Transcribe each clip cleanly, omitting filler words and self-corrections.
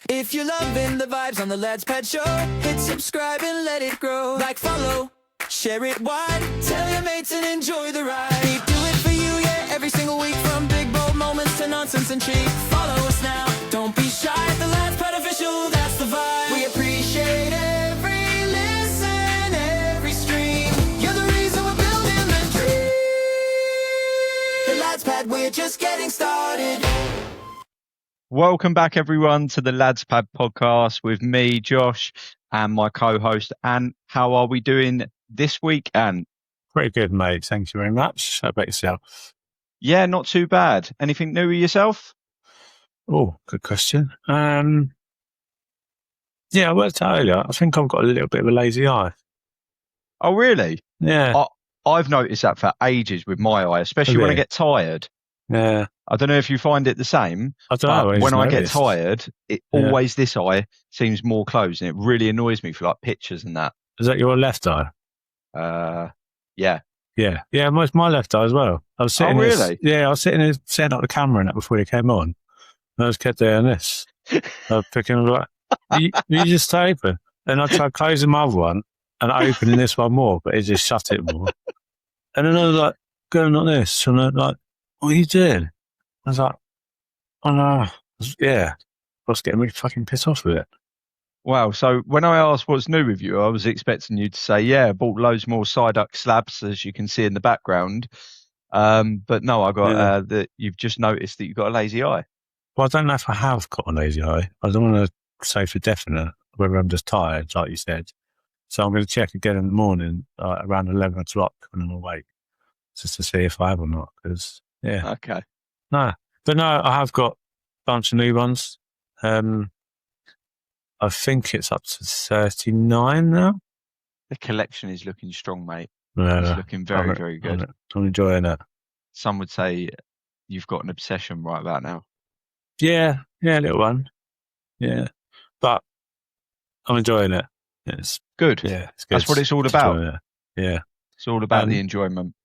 If you're loving the vibes on the Lads Pad Show, hit subscribe and let it grow. Like, follow, share it wide, tell your mates and enjoy the ride. We do it for you, yeah, every single week. From big bold moments to nonsense and cheap. Follow us now, don't be shy. The Lads Pad Official, that's the vibe. We appreciate every listen, every stream. You're the reason we're building the dream. The Lads Pad, we're just getting started. Welcome back, everyone, to the Lads Pad podcast with me, Josh, and my co-host, Anne. How are we doing this week, Anne? Pretty good, mate. Thank you very much. How about yourself? Yeah, not too bad. Anything new with yourself? Oh, good question. Yeah, I worked out earlier. I think I've got a little bit of a lazy eye. Oh, really? Yeah. I've noticed that for ages with my eye, especially when I get tired. Yeah. I don't know if you find it the same. I don't know. When I get tired, always this eye seems more closed, and it really annoys me for like pictures and that. Is that your left eye? Yeah. Yeah. Yeah, my left eye as well. I was sitting I was sitting there setting up the camera and that before you came on. And I just kept doing this. I was picking like, you just stay open. And I tried closing my other one and opening this one more, but it just shut it more. And then I was like, going like this. And I'm like, what are you doing? I was like, oh no. Yeah. I was getting really fucking pissed off with it. Wow. So when I asked what's new with you, I was expecting you to say, yeah, I bought loads more Psyduck slabs, as you can see in the background. But no, I got that you've just noticed that you've got a lazy eye. Well, I don't know if I have got a lazy eye. I don't want to say for definite whether I'm just tired, like you said. So I'm going to check again in the morning, around 11 o'clock when I'm awake, just to see if I have or not. Because, yeah. Okay. No. But no, I have got a bunch of new ones. I think it's up to 39 now. The collection is looking strong, mate. Yeah, it's looking very, very good. I'm enjoying it. Some would say you've got an obsession right about now. Yeah, a little one. Yeah. But I'm enjoying it. It's good. Yeah, it's good. That's what it's all about. Yeah. It's all about the enjoyment.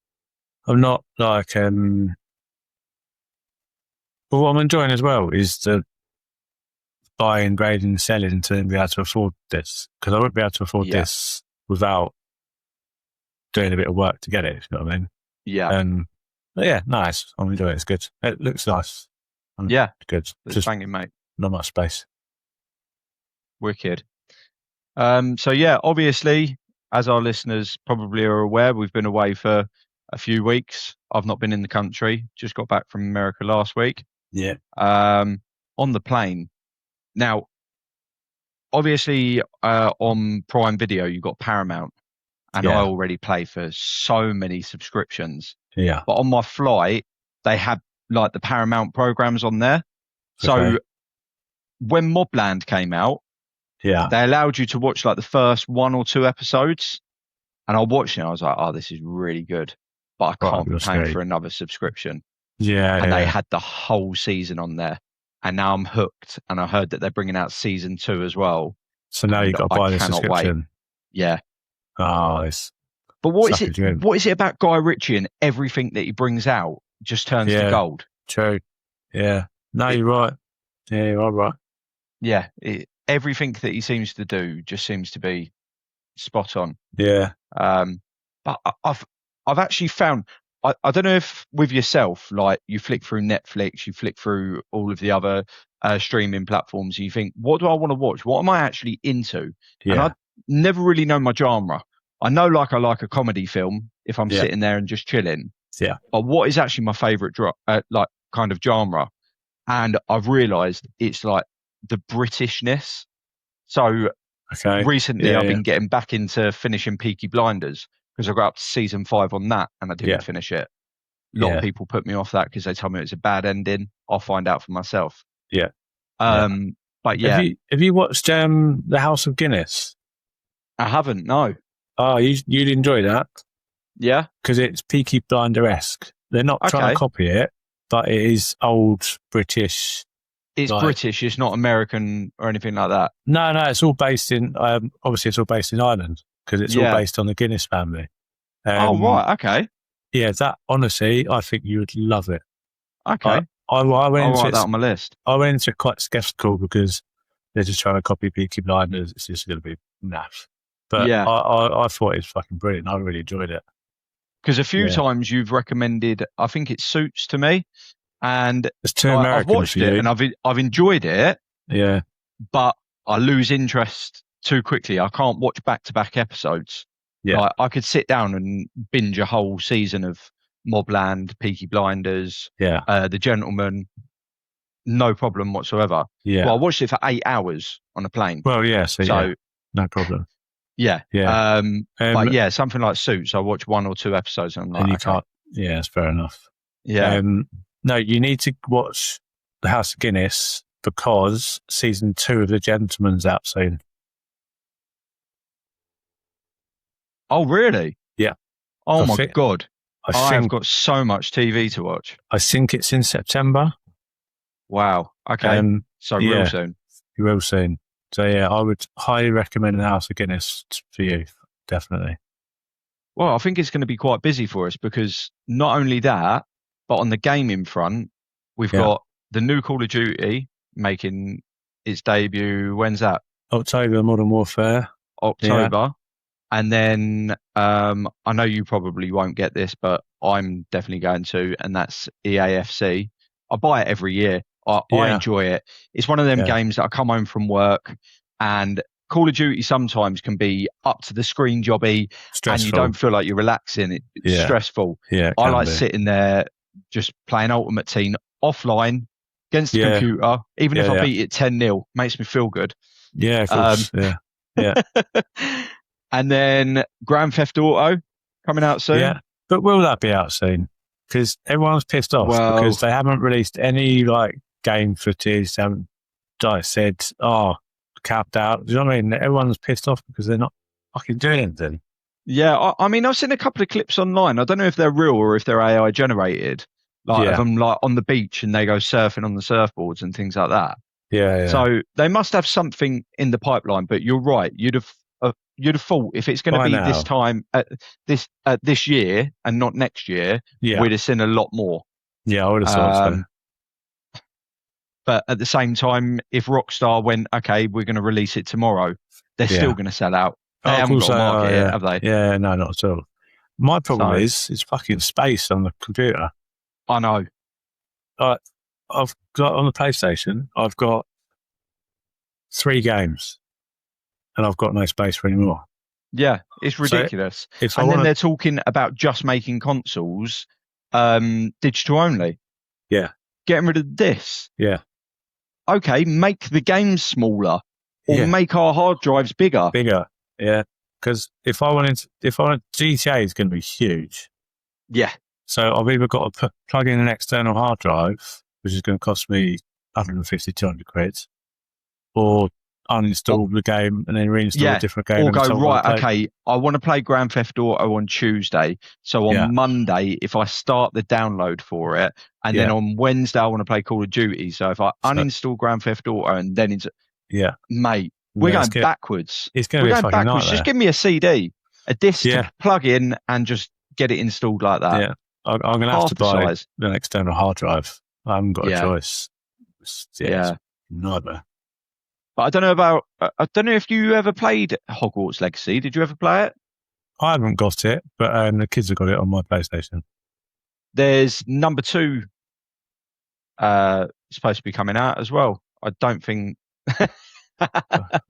I'm not like, but what I'm enjoying as well is the buying, grading, selling to be able to afford this. Because I wouldn't be able to afford this without doing a bit of work to get it, if you know what I mean? Yeah. But yeah, nice. I'm enjoying it. It's good. It looks nice. Good. Just banging, mate. Not much space. Wicked. So yeah, obviously, as our listeners probably are aware, we've been away for a few weeks. I've not been in the country. Just got back from America last week. Yeah. On the plane. Now, obviously, on Prime Video, you've got Paramount, and I already pay for so many subscriptions. Yeah. But on my flight, they had like the Paramount programs on there. So when Mobland came out, they allowed you to watch like the first 1 or 2 episodes, and I watched it. And I was like, "Oh, this is really good," but I can't be paying for another subscription. Yeah. And they had the whole season on there. And now I'm hooked, and I heard that they're bringing out season 2 as well. So now you've got to buy the subscription. Wait. Yeah. Oh, it's. But what is it about Guy Ritchie and everything that he brings out just turns to gold? True. Yeah. No, you're right. Yeah, you're right. Yeah. Everything that he seems to do just seems to be spot on. Yeah. But I've actually found. I don't know if with yourself, like you flick through Netflix, you flick through all of the other streaming platforms, and you think, what do I want to watch? What am I actually into? Yeah. And I never really know my genre. I know I like a comedy film if I'm sitting there and just chilling. Yeah. But what is actually my favorite kind of genre? And I've realized it's like the Britishness. So recently I've been getting back into finishing Peaky Blinders, because I got up to season 5 on that and I didn't finish it. A lot of people put me off that because they told me it was a bad ending. I'll find out for myself. Yeah. But yeah. Have you watched The House of Guinness? I haven't, no. Oh, you'd enjoy that. Yeah? Because it's Peaky Blinder-esque. They're not trying to copy it, but it is old British. It's British, it's not American or anything like that. No, it's all based in, obviously it's all based in Ireland, because it's all based on the Guinness family. Oh, right, okay. Yeah, that, honestly, I think you would love it. Okay. I went I'll into write that on my list. I went into it quite sceptical because they're just trying to copy Peaky Blinders. It's just going to be naff. But yeah. I thought it was fucking brilliant. I really enjoyed it. Because a few times you've recommended, I think it Suits to me, and it's too American. I've watched it and I've enjoyed it. Yeah, but I lose interest too quickly. I can't watch back-to-back episodes. Yeah, like, I could sit down and binge a whole season of Mobland, Peaky Blinders, The Gentleman, no problem whatsoever. Yeah, well, I watched it for 8 hours on a plane. Well, yeah, so no problem. Yeah. But yeah, something like Suits, I watch 1 or 2 episodes and I'm like, and you can't. Yeah, that's fair enough. Yeah. No, you need to watch The House of Guinness because season 2 of The Gentleman's out soon. Oh, really? Yeah. Oh my God. I've got so much TV to watch. I think it's in September. Wow. Okay. So real soon. Real soon. So yeah, I would highly recommend The House of Guinness for you, definitely. Well, I think it's going to be quite busy for us because not only that, but on the gaming front, we've got the new Call of Duty making its debut. When's that? October, Modern Warfare. October. Yeah. And then I know you probably won't get this, but I'm definitely going to, and that's EAFC. I buy it every year. I enjoy it. It's one of them games that I come home from work and Call of Duty sometimes can be up to the screen jobby and you don't feel like you're relaxing. It's stressful. Yeah, I like sitting there just playing Ultimate Team offline against the computer. Even if I beat it 10-0, makes me feel good. Yeah, of course. Yeah. And then Grand Theft Auto coming out soon. Yeah, but will that be out soon? Because everyone's pissed off because they haven't released any game footage. They haven't said, capped out. Do you know what I mean? Everyone's pissed off because they're not fucking doing anything. Yeah, I mean, I've seen a couple of clips online. I don't know if they're real or if they're AI generated. Of them on the beach and they go surfing on the surfboards and things like that. Yeah. So they must have something in the pipeline. But you're right. You'd have thought if it's going to be this time this year and not next year, we'd have seen a lot more. Yeah, I would have thought so. But at the same time, if Rockstar went, okay, we're going to release it tomorrow, they're still going to sell out. They haven't got a market yet, have they? Yeah, no, not at all. My problem is it's fucking space on the computer. I know. I've got on the PlayStation, I've got 3 games and I've got no space for any more. Yeah, it's ridiculous. They're talking about just making consoles digital only. Yeah. Getting rid of this. Yeah. Okay, make the games smaller or make our hard drives bigger. Bigger, yeah. Because if I wanted GTA is going to be huge. Yeah. So I've either got to plug in an external hard drive, which is going to cost me 150, 200 quid, or uninstall the game and then reinstall a different game. Or go, right, okay, I want to play Grand Theft Auto on Tuesday. So on Monday, if I start the download for it, and then on Wednesday, I want to play Call of Duty. So if I uninstall Grand Theft Auto and then it's... Yeah. Mate, we're going backwards. It's going to be a fucking nightmare. Just give me a CD, a disc to plug in and just get it installed like that. Yeah. I'm going to have to buy an external hard drive. I haven't got a choice. It's nightmare. But I don't know if you ever played Hogwarts Legacy. Did you ever play it? I haven't got it, but the kids have got it on my PlayStation. There's number 2 supposed to be coming out as well. I don't think...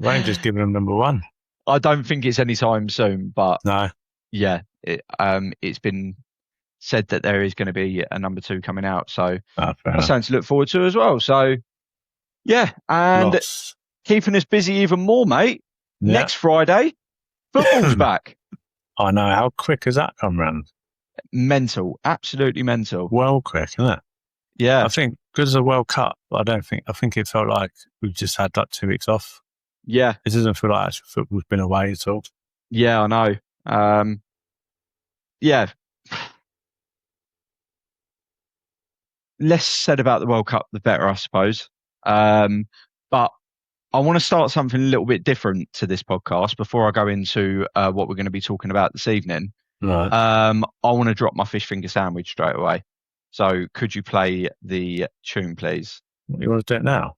Rangers giving them number 1. I don't think it's anytime soon, but... No. Yeah, it's been said that there is going to be a number 2 coming out, so that's something to look forward to as well. So, yeah, and... Keeping us busy even more, mate. Yeah. Next Friday, football's back. I know. How quick has that come round? Mental. Absolutely mental. Well quick, isn't it? Yeah. I think because of the World Cup, I think it felt like we've just had 2 weeks off. Yeah. It doesn't feel like actual football's been away at all. Yeah, I know. Yeah. Less said about the World Cup, the better, I suppose. But I want to start something a little bit different to this podcast before I go into what we're going to be talking about this evening. Right. I want to drop my fish finger sandwich straight away. So could you play the tune, please? You want to do it now?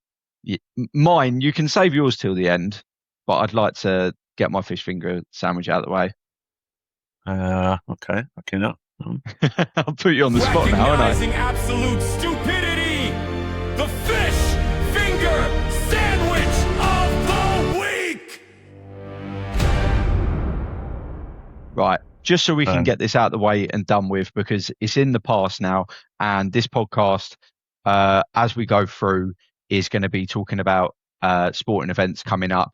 Mine, you can save yours till the end, but I'd like to get my fish finger sandwich out of the way. Okay, I cannot. I'll put you on the spot now, aren't I? Recognizing absolute stupidity, the fish finger sandwich of the week. Right, just so we can get this out of the way and done with, because it's in the past now, and this podcast, as we go through, is going to be talking about sporting events coming up.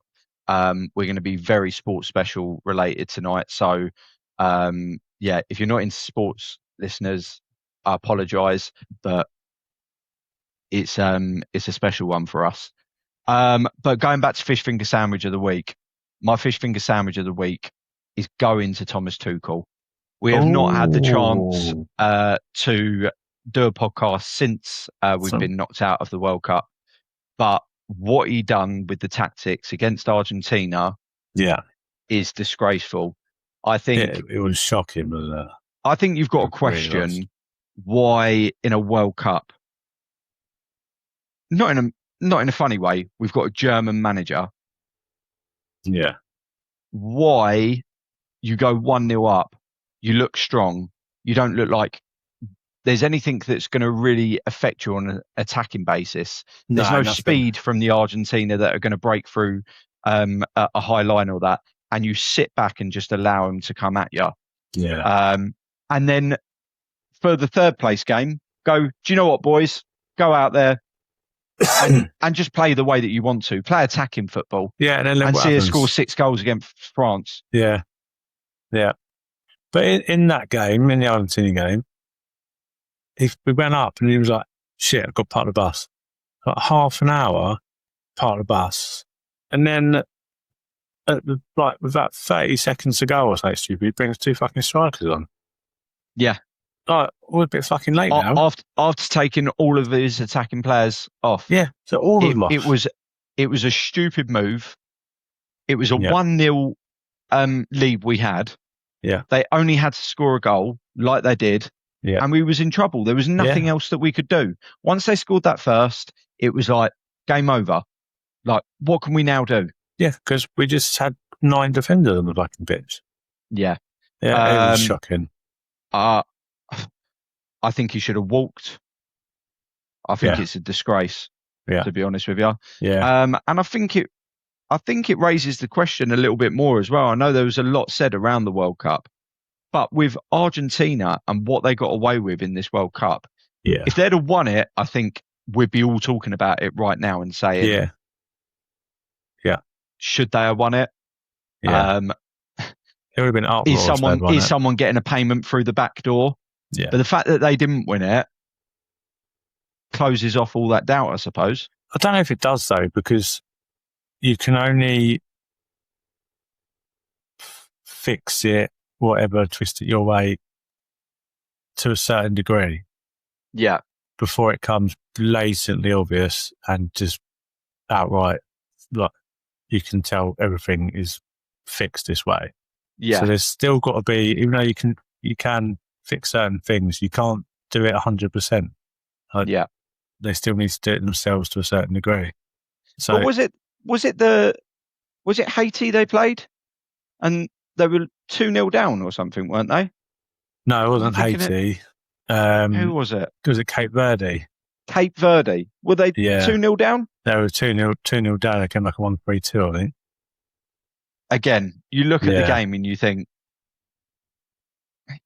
We're going to be very sports special related tonight. So, if you're not into sports, listeners, I apologise, but it's a special one for us. But going back to fish finger sandwich of the week, my fish finger sandwich of the week is going to Thomas Tuchel. We have not had the chance to do a podcast since we've been knocked out of the World Cup. But what he done with the tactics against Argentina is disgraceful. I think it was shocking, wasn't it? I think you've got to question why in a World Cup, not in a funny way, we've got a German manager. Yeah. Why you go 1-0 up, you look strong, you don't look like there's anything that's going to really affect you on an attacking basis. There's no speed from the Argentina that are going to break through a high line or that, and you sit back and just allow them to come at you. Yeah. And then for the third place game, go, do you know what, boys? Go out there and just play the way that you want to. Play attacking football. Yeah, and see us score 6 goals against France. Yeah. Yeah. But in that game, in the Argentina game, we went up and he was like, shit, I've got part of the bus. Like half an hour, part of the bus. And then, with about 30 seconds to go or something stupid, he brings 2 fucking strikers on. Yeah. Like, we're a bit fucking late now. After taking all of his attacking players off. Yeah, so all of them off. It was a stupid move. It was a 1-0 lead we had. Yeah. They only had to score a goal like they did. Yeah. And we was in trouble. There was nothing else that we could do. Once they scored that first, it was like, game over. Like, what can we now do? Yeah, because we just had 9 defenders on the fucking pitch. Yeah. Yeah, it was shocking. I think he should have walked. I think it's a disgrace, to be honest with you. Yeah. And I think it raises the question a little bit more as well. I know there was a lot said around the World Cup, but with Argentina and what they got away with in this World Cup, if they'd have won it, I think we'd be all talking about it right now and saying, should they have won it? Yeah. It would have been up. Is someone getting a payment through the back door? Yeah. But the fact that they didn't win it closes off all that doubt, I suppose. I don't know if it does though, because you can only fix it, whatever, twist it your way to a certain degree. Yeah. Before it comes blatantly obvious and just outright, like, you can tell everything is fixed this way. Yeah. So there's still got to be, even though you can fix certain things, you can't do it 100%. They still need to do it themselves to a certain degree. So but was it Haiti they played? And they were 2-0 down or something, weren't they? No, it wasn't Haiti. Who was it? Was it Cape Verde? Cape Verde. Were they 2-0 down? They were 2-0 down. They came like a 1-3-2, I think. Again, you look at the game and you think,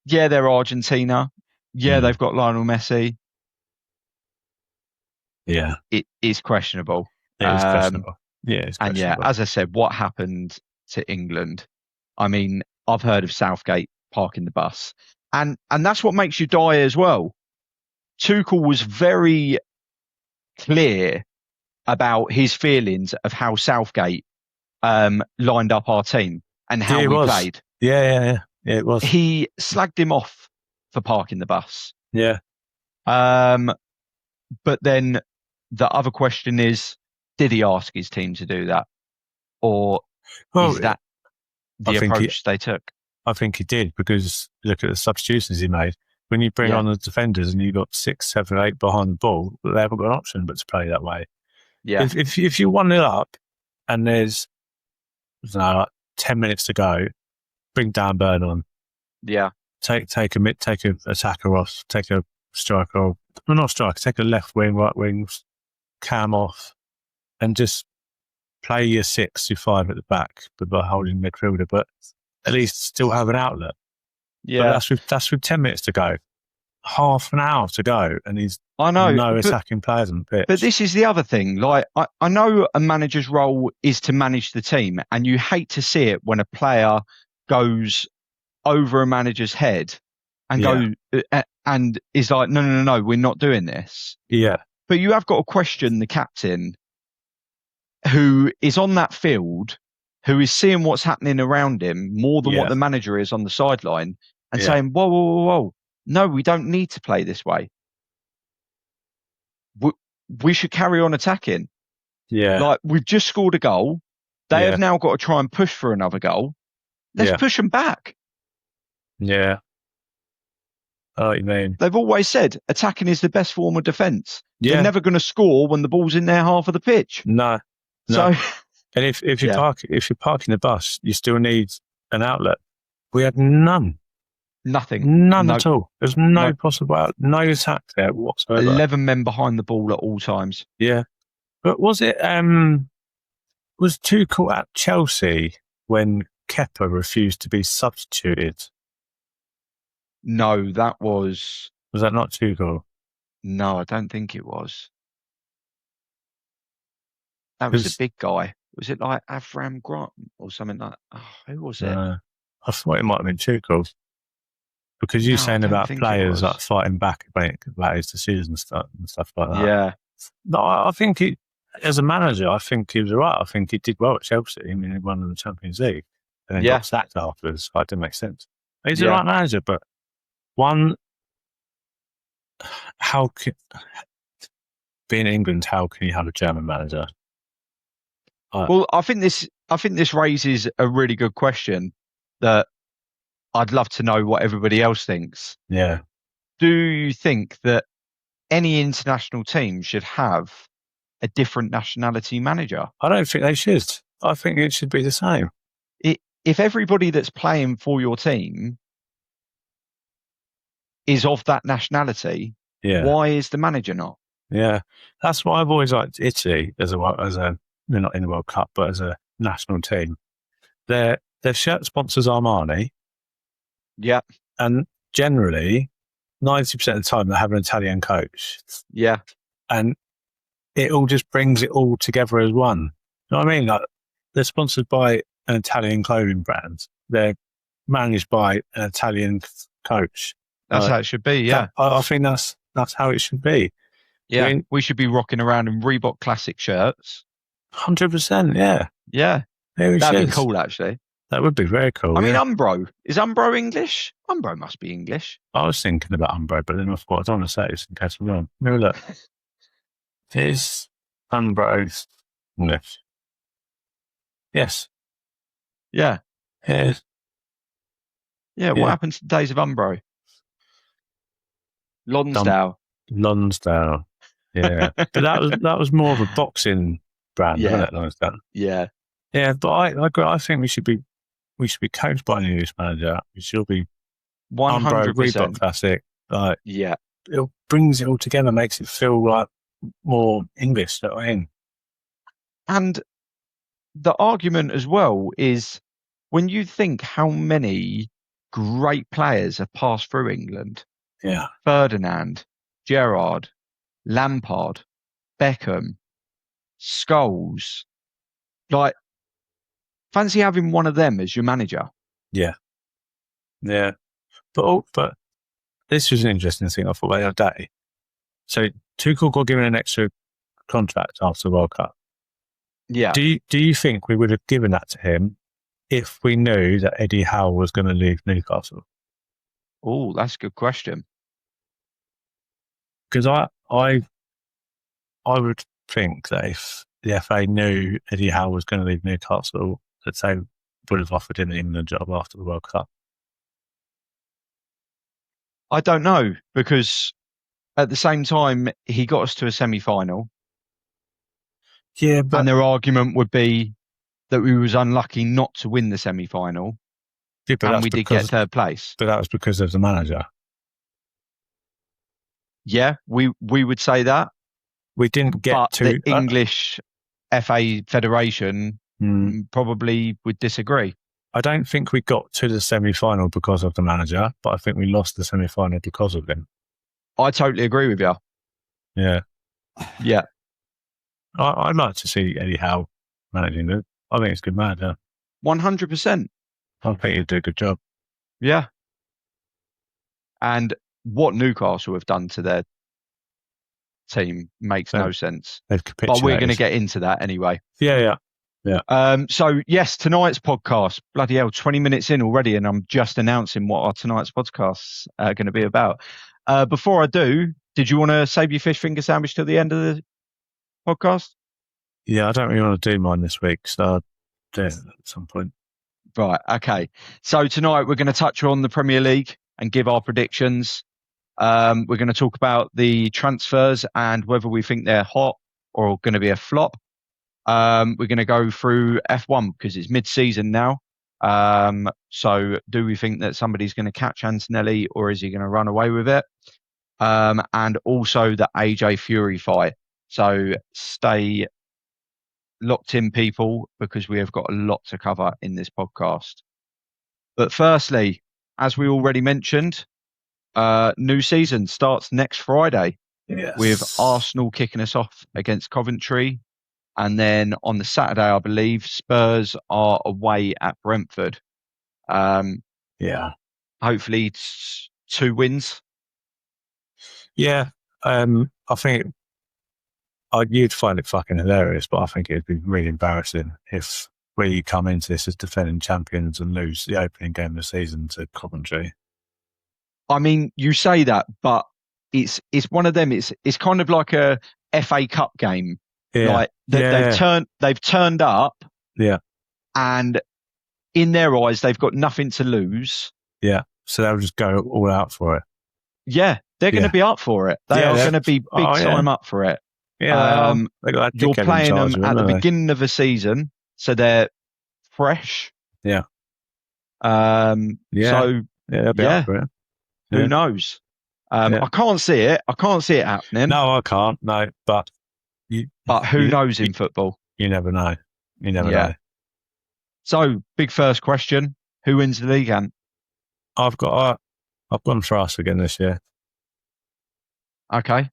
they're Argentina. They've got Lionel Messi. Yeah. It is questionable. It is questionable. Yeah, it's questionable. And as I said, what happened to England? I mean, I've heard of Southgate parking the bus. And that's what makes you die as well. Tuchel was very clear about his feelings of how Southgate lined up our team and how we played. Yeah, it was. He slagged him off for parking the bus. Yeah. But then the other question is, did he ask his team to do that? Or is that the approach they took? I think he did, because look at the substitutions he made. When you bring on the defenders and you've got 6, 7, 8 behind the ball, they haven't got an option but to play that way. Yeah. If you're 1-0 up and there's 10 minutes to go, bring Dan Burn on. Yeah. Take a attacker off, take a striker, well, not striker, take a left wing, right wing, cam off, and just play your 6-5 at the back, but by holding midfielder, but at least still have an outlet. Yeah. But that's with 10 minutes to go, half an hour to go, and I know, no attacking players on the pitch. But this is the other thing. Like, I know a manager's role is to manage the team, and you hate to see it when a player goes over a manager's head and and is like, no, we're not doing this. Yeah. But you have got to question the captain who is on that field, who is seeing what's happening around him more than what the manager is on the sideline, and saying, whoa, no, we don't need to play this way. We should carry on attacking. Yeah. Like, we've just scored a goal. They have now got to try and push for another goal. Let's push them back. Yeah. I know what you mean. They've always said attacking is the best form of defence. Yeah. They're never going to score when the ball's in their half of the pitch. No. So, and if you're parking the bus, you still need an outlet. We had none. Nothing. None at all. There's no possible no attack there whatsoever. 11 men behind the ball at all times. Yeah. But was Tuchel at Chelsea when Kepa refused to be substituted? No, that was... Was that not Tuchel? No, I don't think it was. That was a big guy. Was it like Avram Grant or something like that? Oh, who was it? I thought it might have been Tuchel. Because you're saying about players like fighting back about his decisions and stuff like that. Yeah. No, I think as a manager, I think he was right. I think he did well at Chelsea. I mean, he won the Champions League and then got sacked afterwards. That didn't make sense. He's the right manager, but being England, how can you have a German manager? Well, I think this raises a really good question that I'd love to know what everybody else thinks. Yeah. Do you think that any international team should have a different nationality manager? I don't think they should. I think it should be the same. If everybody that's playing for your team is of that nationality, why is the manager not? Yeah. That's why I've always liked Italy as a they're not in the World Cup, but as a national team. Their shirt sponsors Armani. Yeah. And generally, 90% of the time, they have an Italian coach. Yeah. And it all just brings it all together as one. You know what I mean? Like, they're sponsored by an Italian clothing brand. They're managed by an Italian coach. That's how it should be, yeah. I think that's how it should be. Yeah. I mean, we should be rocking around in Reebok Classic shirts. 100%, yeah. Yeah. That'd be cool, actually. That would be very cool. I mean, Umbro. Is Umbro English? Umbro must be English. I was thinking about Umbro, but then I thought, I don't want to say it in case I'm wrong. No, look. Is Umbro English? Yes. Yeah. Yes. Yeah, what happened to the days of Umbro? Lonsdale. Lonsdale. Yeah. But that was more of a boxing brand, wasn't it, Lonsdale? Yeah. Yeah, but I agree. I think we should be coached by an English manager. We should be 100% Reebok Classic. Like, yeah, it brings it all together, makes it feel like more English. You know what I mean? And the argument as well is when you think how many great players have passed through England. Yeah, Ferdinand, Gerrard, Lampard, Beckham, Scholes, like. Fancy having one of them as your manager. Yeah. Yeah. But this was an interesting thing I thought about the other day. So Tuchel got given an extra contract after the World Cup. Yeah. Do you think we would have given that to him if we knew that Eddie Howe was going to leave Newcastle? Oh, that's a good question. Because I would think that if the FA knew Eddie Howe was going to leave Newcastle, that they would have offered him an England job after the World Cup. I don't know, because at the same time, he got us to a semi-final. Yeah, but and their argument would be that we was unlucky not to win the semi-final, and we did get third place. But that was because of the manager. Yeah, we would say that. We didn't get but to the English FA Federation probably would disagree. I don't think we got to the semi-final because of the manager, but I think we lost the semi-final because of him. I totally agree with you. Yeah. Yeah. I'd like to see Eddie Howe managing it. I think it's a good manager. 100%. I think he'd do a good job. Yeah. And what Newcastle have done to their team makes no sense. They've capitulated. But we're going to get into that anyway. Yeah. So yes, tonight's podcast, bloody hell, 20 minutes in already, and I'm just announcing what our tonight's podcasts are going to be about. Before I do, did you want to save your fish finger sandwich till the end of the podcast? Yeah, I don't really want to do mine this week, so I'll do it at some point. Right, okay. So tonight we're going to touch on the Premier League and give our predictions. We're going to talk about the transfers and whether we think they're hot or going to be a flop. We're going to go through F1 because it's mid-season now. So do we think that somebody's going to catch Antonelli or is he going to run away with it? And also the AJ Fury fight. So stay locked in, people, because we have got a lot to cover in this podcast. But firstly, as we already mentioned, new season starts next Friday with Arsenal kicking us off against Coventry. And then on the Saturday, I believe, Spurs are away at Brentford. Hopefully it's 2 wins. Yeah. I think you'd find it fucking hilarious, but I think it'd be really embarrassing if we come into this as defending champions and lose the opening game of the season to Coventry. I mean, you say that, but it's one of them. It's kind of like a FA Cup game. Yeah. Like they've turned up. Yeah. And in their eyes, they've got nothing to lose. Yeah. So they'll just go all out for it. Yeah. They're going to be up for it. They are going to be big time up for it. Yeah. You're playing them at the beginning of a season, so they're fresh. Yeah. So they'll be up for it. Who knows? I can't see it. I can't see it happening. No, I can't. No, but who knows in football? You never know. You never know. So, big first question: who wins the league? Ant? I've gone for us again this year. Okay.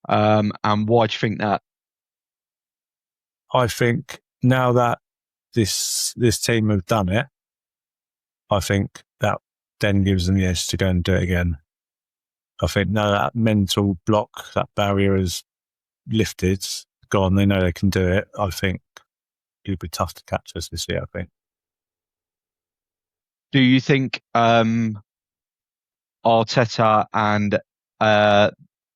And why do you think that? I think now that this team have done it, I think that then gives them the edge to go and do it again. I think now that mental block, that barrier is lifted, gone, they know they can do it. I think it'll be tough to catch us this year, I think. Do you think Arteta and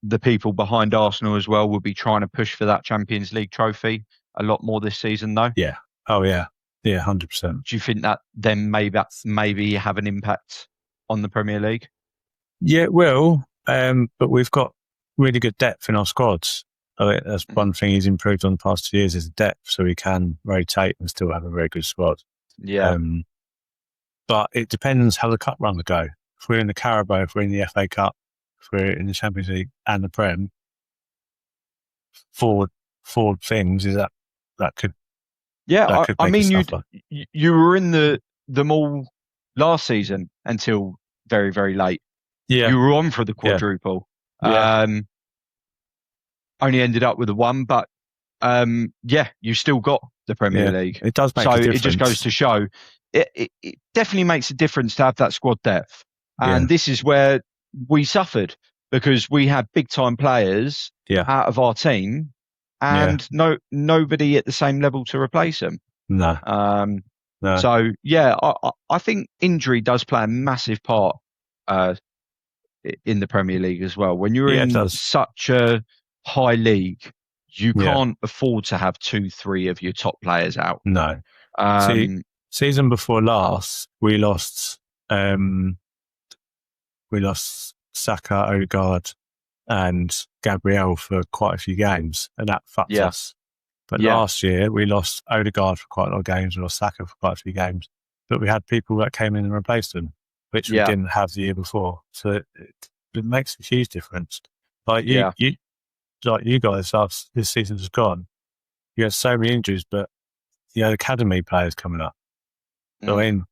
the people behind Arsenal as well will be trying to push for that Champions League trophy a lot more this season, though? Yeah. Oh, yeah. Yeah, 100%. Do you think that then maybe have an impact on the Premier League? Yeah, it will. But we've got really good depth in our squads. I think that's one thing he's improved on the past 2 years is depth, so we can rotate and still have a very good squad. Yeah. But it depends how the cup run will go. If we're in the Carabao, if we're in the FA Cup, if we're in the Champions League and the Prem, forward things is that could. Yeah, I mean, you were in them all last season until very, very late. Yeah, you were on for the quadruple. Yeah. Only ended up with a 1, but you still got the Premier League. It does make a difference. So it just goes to show it definitely makes a difference to have that squad depth. And this is where we suffered because we had big time players out of our team and nobody at the same level to replace them. No. No. So I think injury does play a massive part in the Premier League as well. When you're in such a high league, you can't afford to have 2-3 of your top players out. No. Season before last, we lost Saka, Odegaard, and Gabriel for quite a few games, and that fucked us. But last year, we lost Odegaard for quite a lot of games. We lost Saka for quite a few games. But we had people that came in and replaced them, which we didn't have the year before. So it makes a huge difference. Like you guys, this season has gone. You had so many injuries, but you had academy players coming up. So I mean,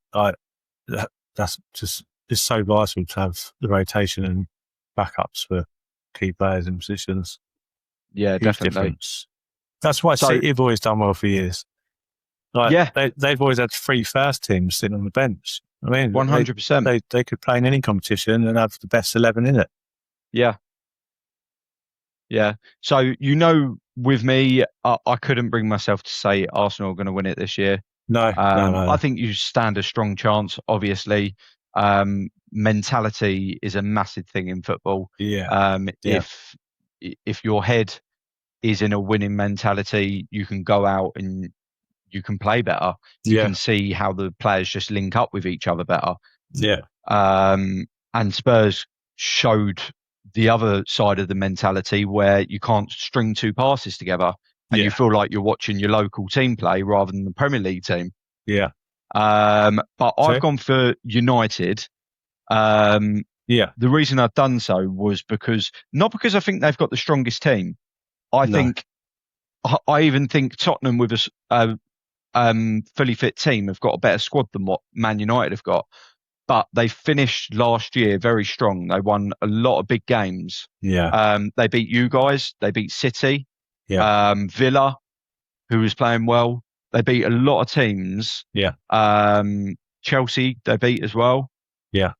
that's just, it's so vital to have the rotation and backups for key players and positions. Yeah, huge definitely. Difference. That's why City have always done well for years. Like, they've always had 3 first teams sitting on the bench. I mean, 100%. They could play in any competition and have the best 11 in it. Yeah. Yeah. So, with me, I couldn't bring myself to say Arsenal are going to win it this year. No. I think you stand a strong chance, obviously. Mentality is a massive thing in football. Yeah. If your head is in a winning mentality, you can go out and you can play better. You can see how the players just link up with each other better. Yeah. And Spurs showed the other side of the mentality where you can't string 2 passes together and you feel like you're watching your local team play rather than the Premier League team. Yeah. But I've gone for United. The reason I've done so was not because I think they've got the strongest team. I even think Tottenham with a fully fit team have got a better squad than what Man United have got. But they finished last year very strong. They won a lot of big games. Yeah. They beat you guys. They beat City. Yeah. Villa, who was playing well. They beat a lot of teams. Yeah. Chelsea, they beat as well. Yeah.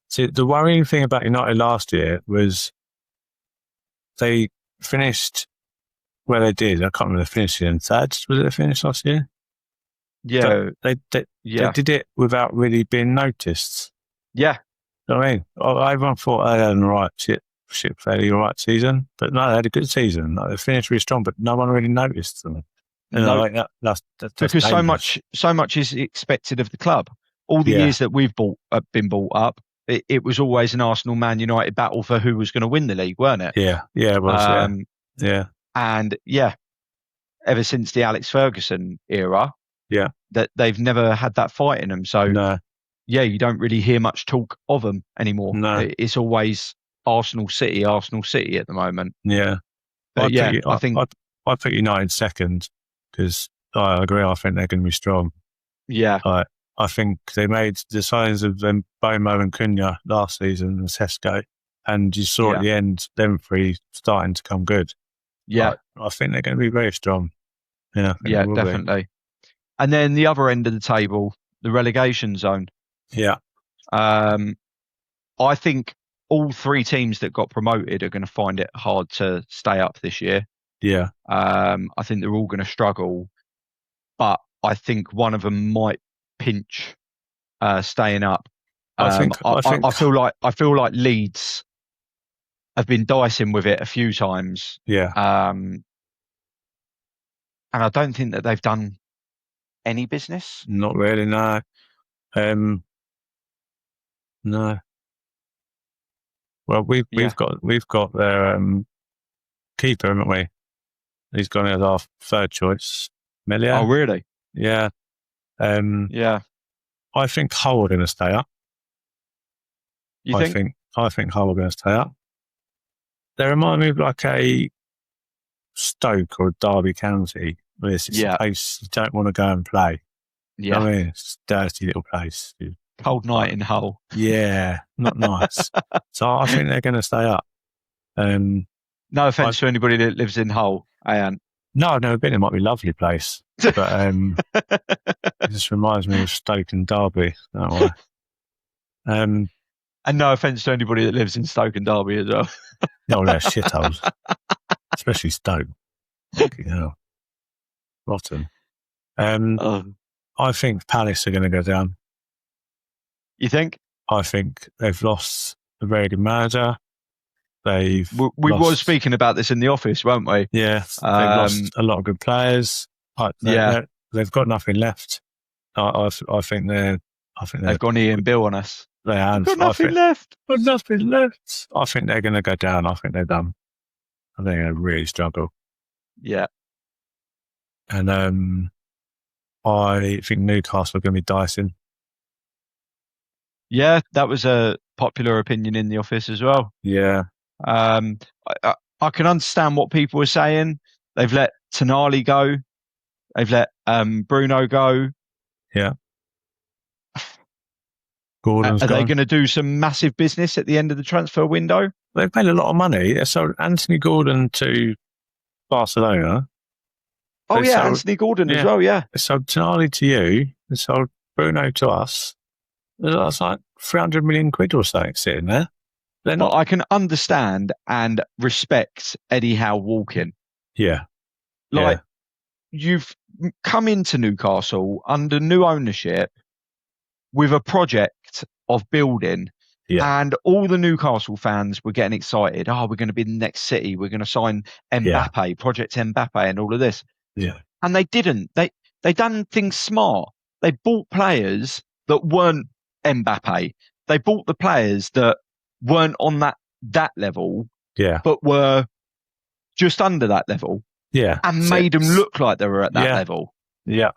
See, the worrying thing about United last year was they finished where they did. I can't remember the finishing. Third, was it the finish last year? Yeah. They did it without really being noticed. Yeah. You know what I mean? Everyone thought they had an alright fairly alright season, but no, they had a good season. Like, they finished really strong, but no one really noticed them. And that's because dangerous. so much is expected of the club. All the years that we've been brought up, it was always an Arsenal Man United battle for who was going to win the league, weren't it? Yeah, it was. And ever since the Alex Ferguson era, that they've never had that fight in them. So you don't really hear much talk of them anymore. No, it's always Arsenal City at the moment. Yeah, but I think I put United second because I agree. I think they're going to be strong. Yeah. I think they made the signs of them, Bomo and Cunha last season and Sesko, and you saw at the end them 3 starting to come good. Yeah. I think they're going to be very strong. Yeah, definitely. And then the other end of the table, the relegation zone. Yeah. I think all 3 teams that got promoted are going to find it hard to stay up this year. Yeah. I think they're all going to struggle, but I think one of them might pinch staying up. I feel like Leeds have been dicing with it a few times. Yeah. And I don't think that they've done any business. Not really, no. No. Well, we've got their keeper, haven't we? He's gone as our 3rd choice. Melia. Oh, really? Yeah. I think Hull are going to stay up. I think Hull are going to stay up. They remind me of like a Stoke or a Derby County. Where it's a place you don't want to go and play. Yeah. I mean, it's a dirty little place. Cold night in Hull. Yeah, not nice. So I think they're going to stay up. No offence to anybody that lives in Hull, Ian. No, I've never been. It might be a lovely place. But it just reminds me of Stoke and Derby that way. And no offence to anybody that lives in Stoke and Derby as well. No, they're shitholes. Especially Stoke. Fucking hell. Rotten. I think Palace are going to go down. You think? I think they've lost a very good manager. We were speaking about this in the office, weren't we? Yeah. They've lost a lot of good players. They've got nothing left. I think they've gone Ian Bill on us. They have. Got nothing left. Got nothing left. I think they're going to go down. I think they're done. I think they're really struggle. Yeah. And I think Newcastle are going to be Dyson. Yeah, that was a popular opinion in the office as well. Yeah. I can understand what people were saying. They've let Tonali go. They've let Bruno go. Yeah. Gordon's Are they gone. going to do some massive business at the end of the transfer window? They've made a lot of money. They sold Anthony Gordon to Barcelona. Oh, yeah, Anthony Gordon as well, yeah. They sold Tonali to you. They sold Bruno to us. That's like 300 million quid or something sitting there. They're not. But I can understand and respect Eddie Howe walking. Yeah. Like, you've come into Newcastle under new ownership with a project of building. Yeah. And all the Newcastle fans were getting excited. Oh, we're going to be the next City. We're going to sign Mbappe, Project Mbappe, and all of this. Yeah. And they didn't. They done things smart. They bought players that weren't Mbappe. They bought the players that weren't on that level. Yeah. But were just under that level. Yeah. And made them look like they were at that level. Yeah.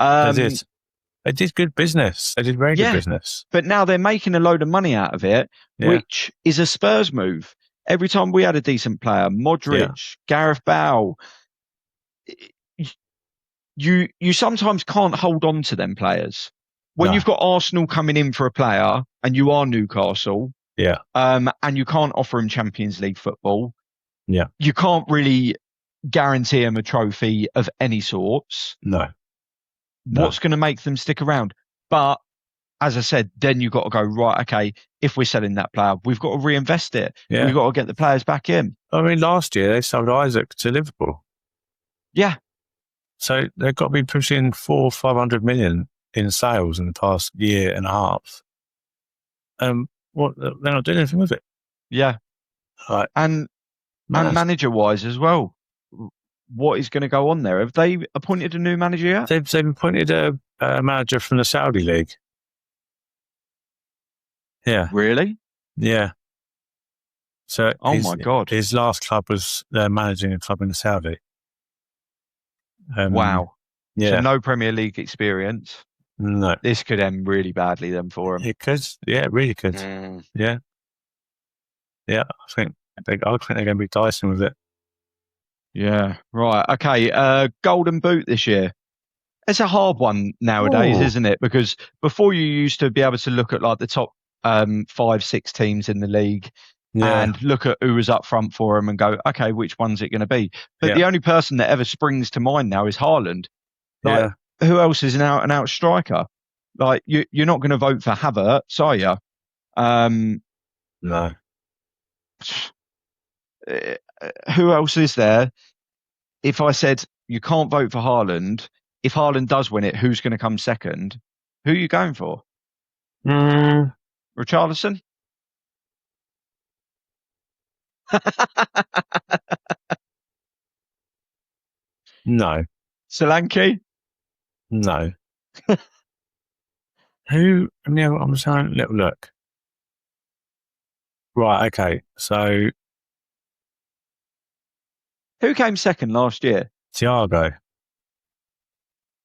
They did good business. They did very good business. But now they're making a load of money out of it, which is a Spurs move. Every time we had a decent player, Modric, Gareth Bale, you sometimes can't hold on to them players. When you've got Arsenal coming in for a player and you are Newcastle, and you can't offer him Champions League football, you can't really guarantee him a trophy of any sorts. No. What's going to make them stick around? But as I said, then you've got to go, right, okay, if we're selling that player, we've got to reinvest it. Yeah. We've got to get the players back in. I mean, last year they sold Isaac to Liverpool. Yeah. So they've got to be pushing 400 or 500 million in sales in the past year and a half. They're not doing anything with it. Yeah. Right. And manager-wise as well, what is going to go on there? Have they appointed a new manager yet? They've appointed a manager from the Saudi League. Yeah. Really? Yeah. So, my God. His last club was managing a club in the Saudi. Wow. Yeah. So no Premier League experience. No. This could end really badly then for him. It could. Yeah, it really could. Yeah. Yeah. I think they're going to be Dyson with it. Yeah. Right. Okay. Golden Boot this year. It's a hard one nowadays, isn't it? Because before you used to be able to look at like the top 5-6 teams in the league and look at who was up front for them and go, okay, which one's it going to be? But the only person that ever springs to mind now is Haaland. Like, who else is an out-and-out striker? Like, you're not going to vote for Havertz, are you? No. Who else is there? If I said you can't vote for Haaland, if Haaland does win it, who's going to come second? Who are you going for? Richarlison? No. Solanke? No. Who? No, I'm just having a little look. Right. Okay. So, who came second last year? Thiago.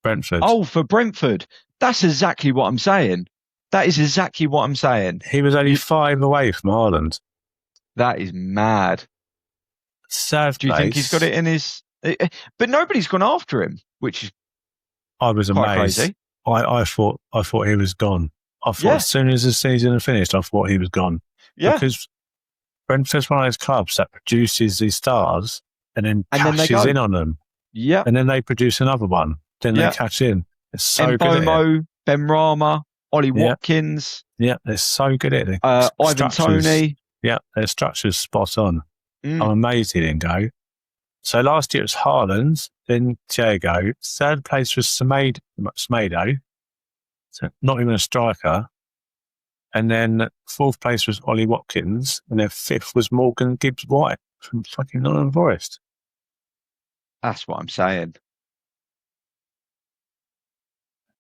Brentford. Oh, for Brentford. That's exactly what I'm saying. That is exactly what I'm saying. He was only 5 away from Haaland. That is mad. Third Do you think he's got it in his... But nobody's gone after him, which is I was quite amazed. Crazy. I thought he was gone. I thought as soon as the season had finished, I thought he was gone. Yeah. Because Brentford's one of those clubs that produces these stars and then cashes in on them. Yeah. And then they produce another one. Then they cash in. It's so good at it. Ben Rama, Ollie Watkins. Yeah, they're so good at it. Ivan Toney. Yeah, their structure's spot on. I'm amazed he didn't go. So last year it was Haaland, then Thiago. Third place was Semedo, so not even a striker. And then fourth place was Ollie Watkins, and then fifth was Morgan Gibbs-White from fucking Nottingham Forest. That's what I'm saying.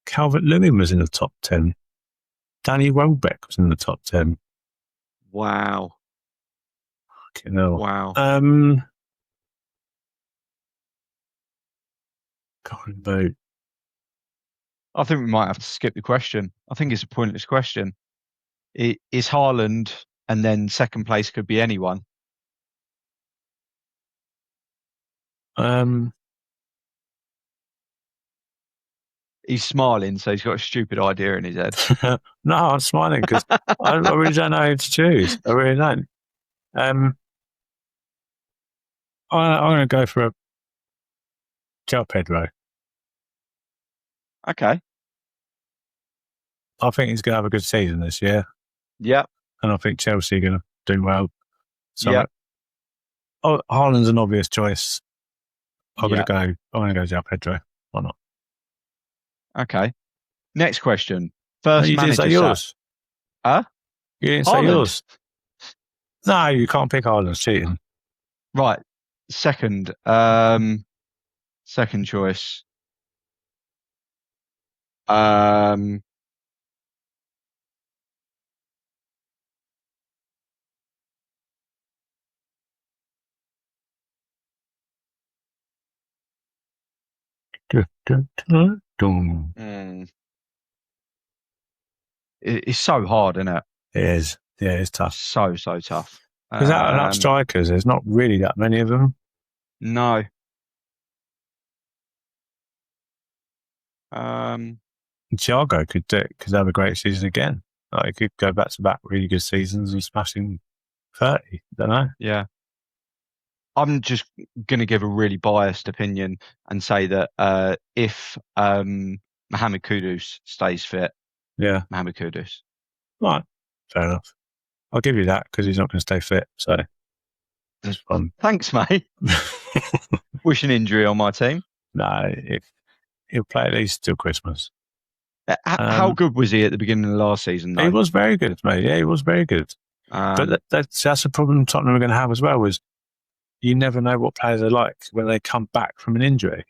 Calvert-Lewin was in the top 10. Danny Welbeck was in the top 10. Wow. Fucking hell. Wow. Golden boot. I think we might have to skip the question. I think it's a pointless question. It is Haaland, and then second place could be anyone. He's smiling, so he's got a stupid idea in his head. No, I'm smiling because I really don't know who to choose. I really don't. I'm going to go for a João Pedro. Okay. I think he's going to have a good season this year. Yeah. And I think Chelsea are going to do well. So yeah. Haaland's an obvious choice. I'm going to go João Pedro. Why not? Okay. Next question. First you manager. Didn't say yours. Huh? You didn't say yours. No, you can't pick Haaland. Cheating. Right. Second. Second choice. It's so hard, isn't it? It is. Yeah, it's tough. So tough. Because out of strikers, there's not really that many of them. No. Thiago could have a great season again. Like, he could go back to back really good seasons and smashing 30. Don't know. Yeah. I'm just going to give a really biased opinion and say that if Mohamed Kudus stays fit, Mohamed Kudus. Right. Fair enough. I'll give you that because he's not going to stay fit. So that's fun. Thanks, mate. Wish an injury on my team. No, he'll play at least till Christmas. How good was he at the beginning of the last season, though? He was very good, mate. Yeah, he was very good. But that's a problem Tottenham are going to have as well, was you never know what players are like when they come back from an injury.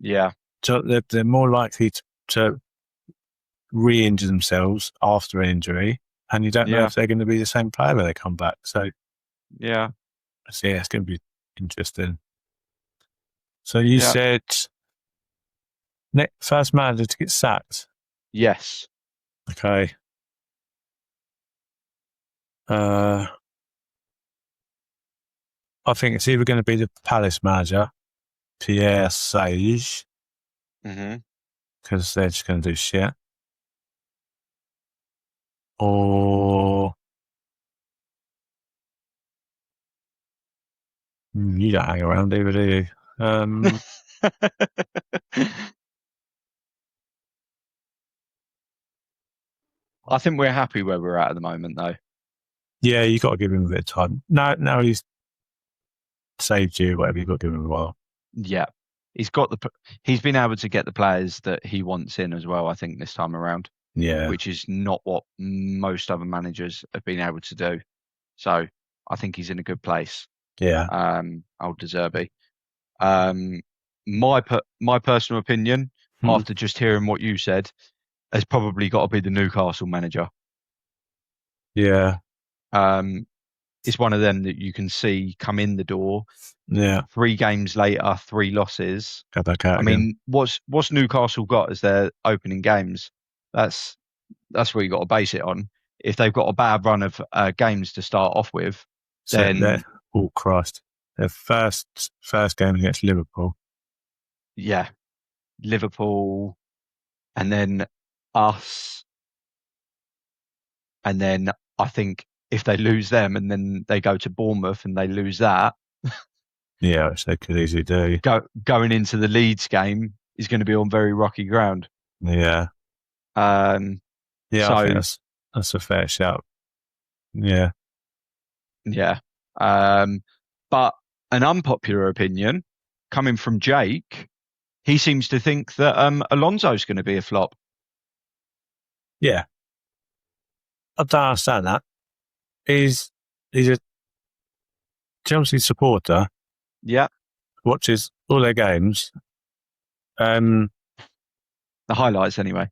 Yeah. So they're more likely to re-injure themselves after an injury, and you don't know if they're going to be the same player when they come back. So, it's going to be interesting. So you said first manager to get sacked? Yes. Okay. I think it's either going to be the Palace manager, Pierre Sage, because they're just going to do shit, or you don't hang around either, do you? I think we're happy where we're at the moment, though. Yeah, you got to give him a bit of time. Now he's saved you, whatever, you've got to give him a while. Yeah. He's been able to get the players that he wants in as well, I think, this time around. Yeah. Which is not what most other managers have been able to do. So I think he's in a good place. Yeah. Old De Zerbi. My personal opinion, after just hearing what you said, has probably got to be the Newcastle manager. Yeah. It's one of them that you can see come in the door. Yeah. 3 games later, 3 losses. Go back out. I mean, what's Newcastle got as their opening games? That's what you got to base it on. If they've got a bad run of games to start off with, then oh Christ, their first game against Liverpool. Yeah, Liverpool, and then us, and then I think if they lose them and then they go to Bournemouth and they lose that, yeah, which they could easily do. Going into the Leeds game is going to be on very rocky ground. Yeah. I think that's a fair shout. Yeah. Yeah. But an unpopular opinion coming from Jake, he seems to think that Alonso's going to be a flop. Yeah. I don't understand that. He's a Chelsea supporter. Yeah. Watches all their games. The highlights, anyway.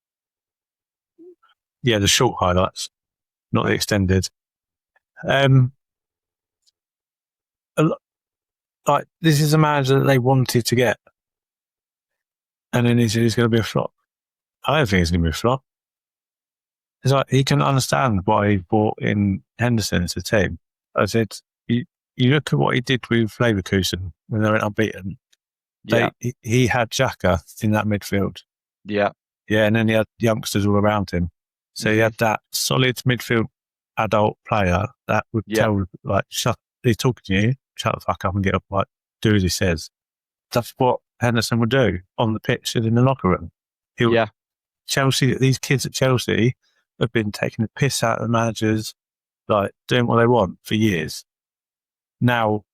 Yeah, the short highlights, not the extended. Like, this is a manager that they wanted to get. And then he said he's going to be a flop. I don't think he's going to be a flop. It's like he can understand why he brought in Henderson as a team. I said, you look at what he did with Leverkusen when they went unbeaten. He had Xhaka in that midfield. Yeah. Yeah, and then he had youngsters all around him. So he had that solid midfield adult player that would tell, like, he's talking to you, shut the fuck up and get up, like, do as he says. That's what Henderson would do on the pitch and in the locker room. Chelsea, these kids at Chelsea have been taking the piss out of the managers, like, doing what they want for years. Now,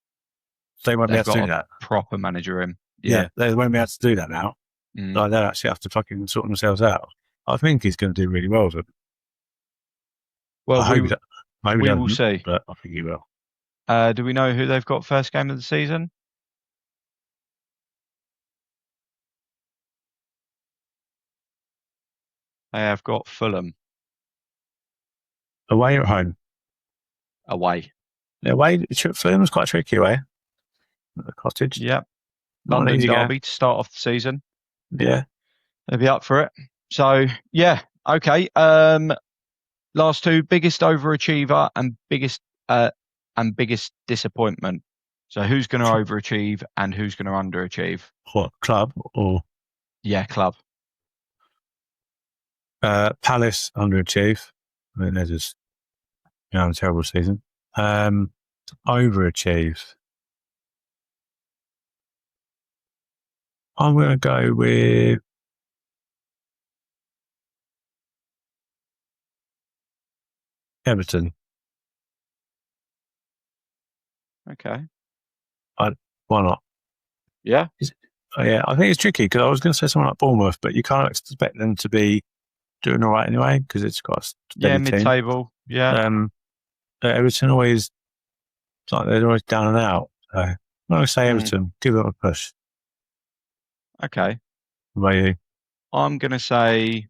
they won't be able to do that. Proper manager in. Yeah, they won't be able to do that now. Like, they'll actually have to fucking sort themselves out. I think he's going to do really well with it. Well, we will see. But I think he will. Do we know who they've got first game of the season? They have got Fulham. Away or at home? Away. Away. Fulham's quite tricky away. At the Cottage. Yep. London derby to start off the season. Yeah. They'll be up for it. So, yeah. Okay. Last two, biggest overachiever and biggest disappointment. So who's going to overachieve and who's going to underachieve? What, club or? Yeah, club. Palace underachieve. I mean, they're just a terrible season. Overachieve. I'm going to go with Everton. Okay. Why not? Yeah. Yeah, I think it's tricky because I was going to say someone like Bournemouth, but you can't expect them to be doing all right anyway because it's got a steady mid-table. Team. Yeah. Everton always, it's like they're always down and out. So I'm going to say Everton, give them a push. Okay. What about you? I'm going to say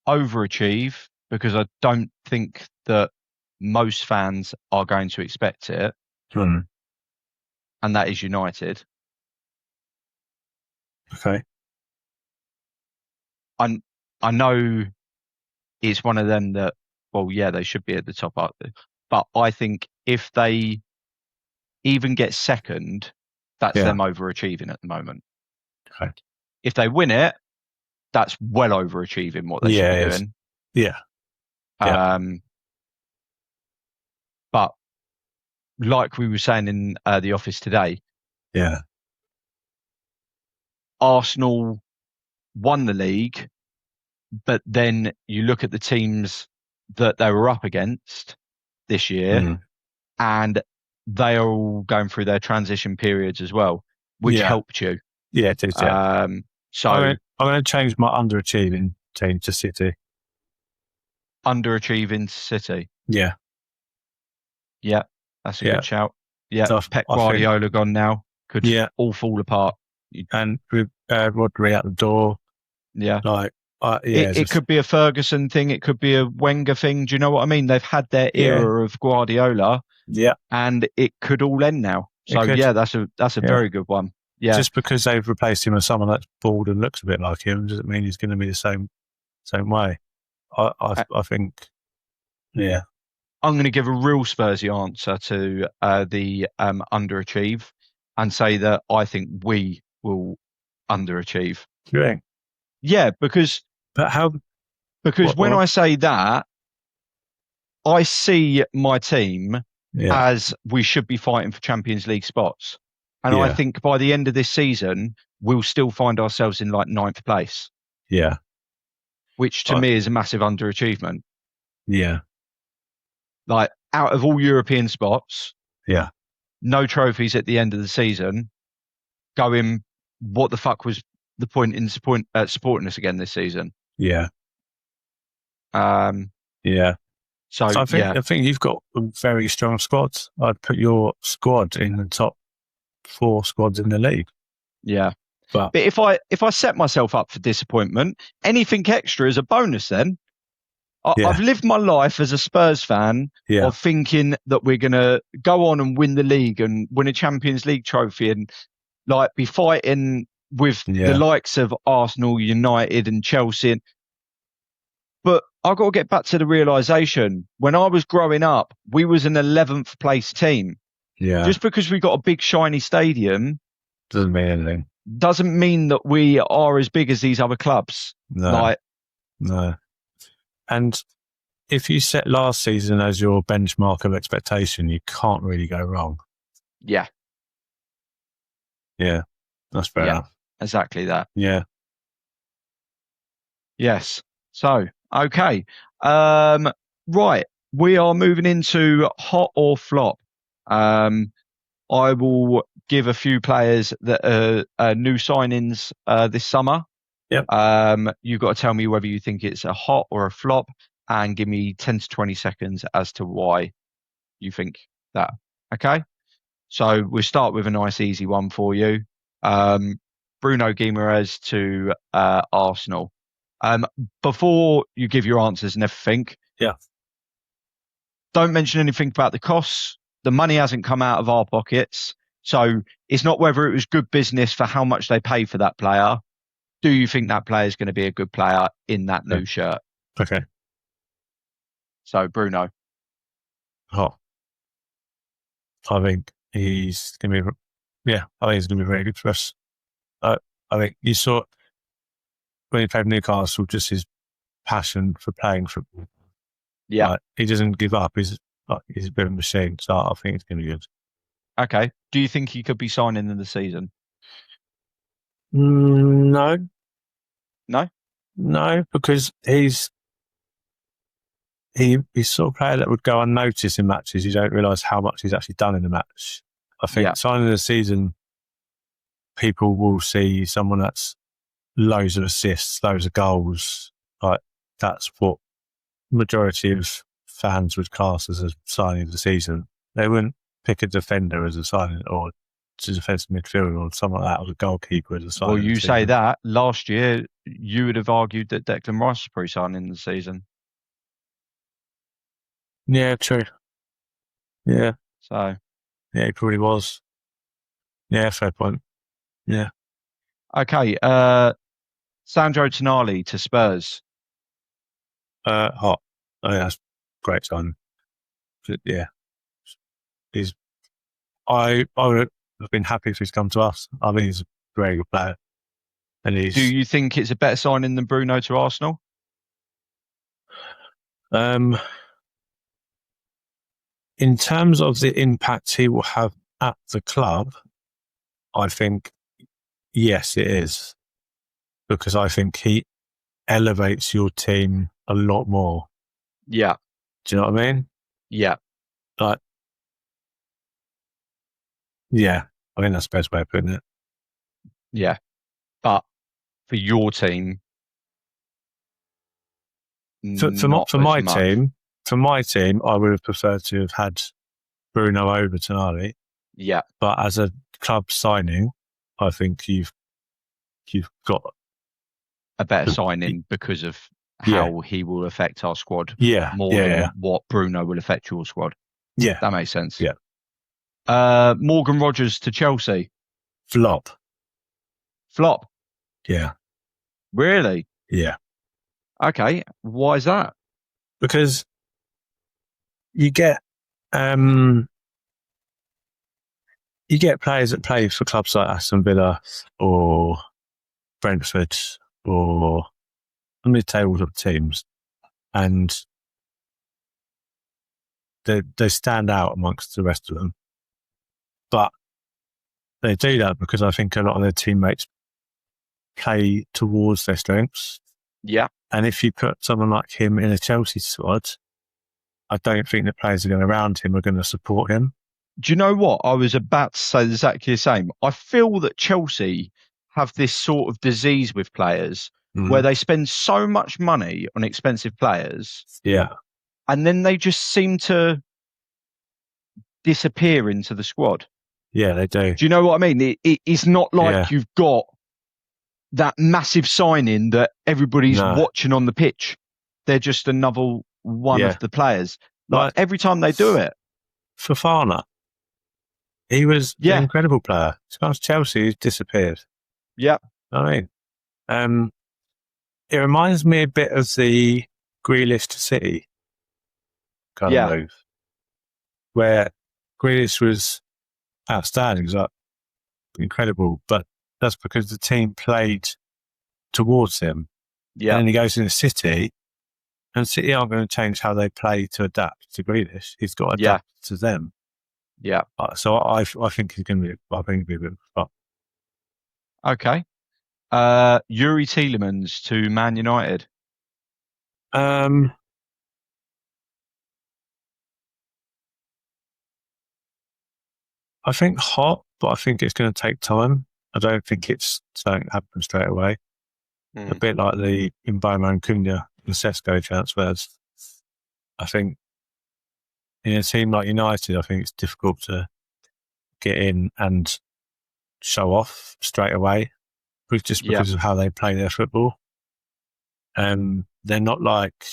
overachieve because I don't think that most fans are going to expect it. And that is United. Okay. I know it's one of them that, well, yeah, they should be at the top up there. But I think if they even get second, that's them overachieving at the moment. Okay. If they win it, that's well overachieving what they should be doing. Yeah. But like we were saying in the office today, Arsenal won the league, but then you look at the teams that they were up against this year, and they are all going through their transition periods as well, which helped you. Yeah, it is. Yeah. So I'm going to change my underachieving team to City. Underachieving City. Yeah. Yeah, that's a good shout. Yeah, Pep Guardiola gone now. Could all fall apart. And with Rodri at the door. Yeah. Like, it could be a Ferguson thing. It could be a Wenger thing. Do you know what I mean? They've had their era of Guardiola. Yeah. And it could all end now. So that's a very good one. Yeah. Just because they've replaced him with someone that's bald and looks a bit like him doesn't mean he's going to be the same way. I think. Yeah. I'm going to give a real Spursy answer to the underachieve and say that I think we will underachieve. You think? Yeah, because when I say that, I see my team as we should be fighting for Champions League spots. And I think by the end of this season, we'll still find ourselves in like 9th place. Yeah. Which to me is a massive underachievement. Yeah. Like out of all European spots, no trophies at the end of the season, going, what the fuck was the point in supporting us again this season? Yeah. So I think you've got a very strong squad. I'd put your squad in the top 4 squads in the league. Yeah. But if I set myself up for disappointment, anything extra is a bonus then. I've lived my life as a Spurs fan of thinking that we're going to go on and win the league and win a Champions League trophy and like be fighting with the likes of Arsenal, United, and Chelsea. But I've got to get back to the realisation, when I was growing up, we was an 11th place team. Yeah. Just because we got a big shiny stadium doesn't mean anything. Doesn't mean that we are as big as these other clubs. No. And if you set last season as your benchmark of expectation, you can't really go wrong. Yeah. Yeah. That's fair enough. Exactly that. Yeah. Yes. So, okay. Right. We are moving into hot or flop. I will give a few players that are new signings this summer. Yep. You've got to tell me whether you think it's a hot or a flop, and give me 10 to 20 seconds as to why you think that. Okay? So we'll start with a nice easy one for you. Bruno Guimaraes to Arsenal. Before you give your answers and everything, don't mention anything about the costs. The money hasn't come out of our pockets. So it's not whether it was good business for how much they pay for that player. Do you think that player is going to be a good player in that new shirt? Okay. So Bruno. Hot. I think he's going to be, I think he's going to be very good for us. I think you saw when he played Newcastle, just his passion for playing football. Yeah. He doesn't give up. He's a bit of a machine. So I think it's going to be good. Okay. Do you think he could be signing in the season? No. No, because he's sort of a player that would go unnoticed in matches. You don't realise how much he's actually done in a match. I think signing the season, people will see someone that's loads of assists, loads of goals. Like that's what majority of fans would class as a signing of the season. They wouldn't pick a defender as a signing or a defensive midfielder or something like that, or a goalkeeper as a signing. Well, you say that. Last year, you would have argued that Declan Rice was probably signing in the season. Yeah, true. Yeah. So. Yeah, he probably was. Yeah, fair point. Yeah. Okay. Sandro Tonali to Spurs. Hot. Oh, yeah, that's great signing. Yeah. I would have been happy if he's come to us. I think he's a very good player. And do you think it's a better signing than Bruno to Arsenal? In terms of the impact he will have at the club, I think, yes, it is. Because I think he elevates your team a lot more. Yeah. Do you know what I mean? Yeah. Yeah, I think that's the best way of putting it. Yeah. But for your team, for my team, I would have preferred to have had Bruno over Tonali. Yeah. But as a club signing, I think you've got a better signing because of how he will affect our squad more than what Bruno will affect your squad. Yeah. That makes sense. Yeah. Morgan Rogers to Chelsea. Flop. Yeah. Really? Yeah. Okay. Why is that? Because you get players that play for clubs like Aston Villa or Brentford or mid-table of teams, and they stand out amongst the rest of them. But they do that because I think a lot of their teammates play towards their strengths. Yeah. And if you put someone like him in a Chelsea squad, I don't think the players that are around him are going to support him. Do you know what? I was about to say exactly the same. I feel that Chelsea have this sort of disease with players where they spend so much money on expensive players. Yeah. And then they just seem to disappear into the squad. Yeah, they do. Do you know what I mean? It's not like you've got that massive signing that everybody's watching on the pitch. They're just another one of the players. Like every time they do it. Fofana. He was an incredible player. As far as Chelsea, he's disappeared. Yeah. I mean, it reminds me a bit of the Grealish to City kind of move, where Grealish was outstanding. He was like incredible, but that's because the team played towards him. Yeah. And then he goes into City, and City aren't going to change how they play to adapt to Grealish. He's got to adapt to them. Yeah. So I think he's going to be. I think he'll be a bit of fun. Okay. Yuri Tielemans to Man United. I think hot, but I think it's going to take time. I don't think it's something that happens straight away. A bit like the Mboma and Cunha and Sesko transfers. I think in a team like United, I think it's difficult to get in and show off straight away, just because of how they play their football. They're not like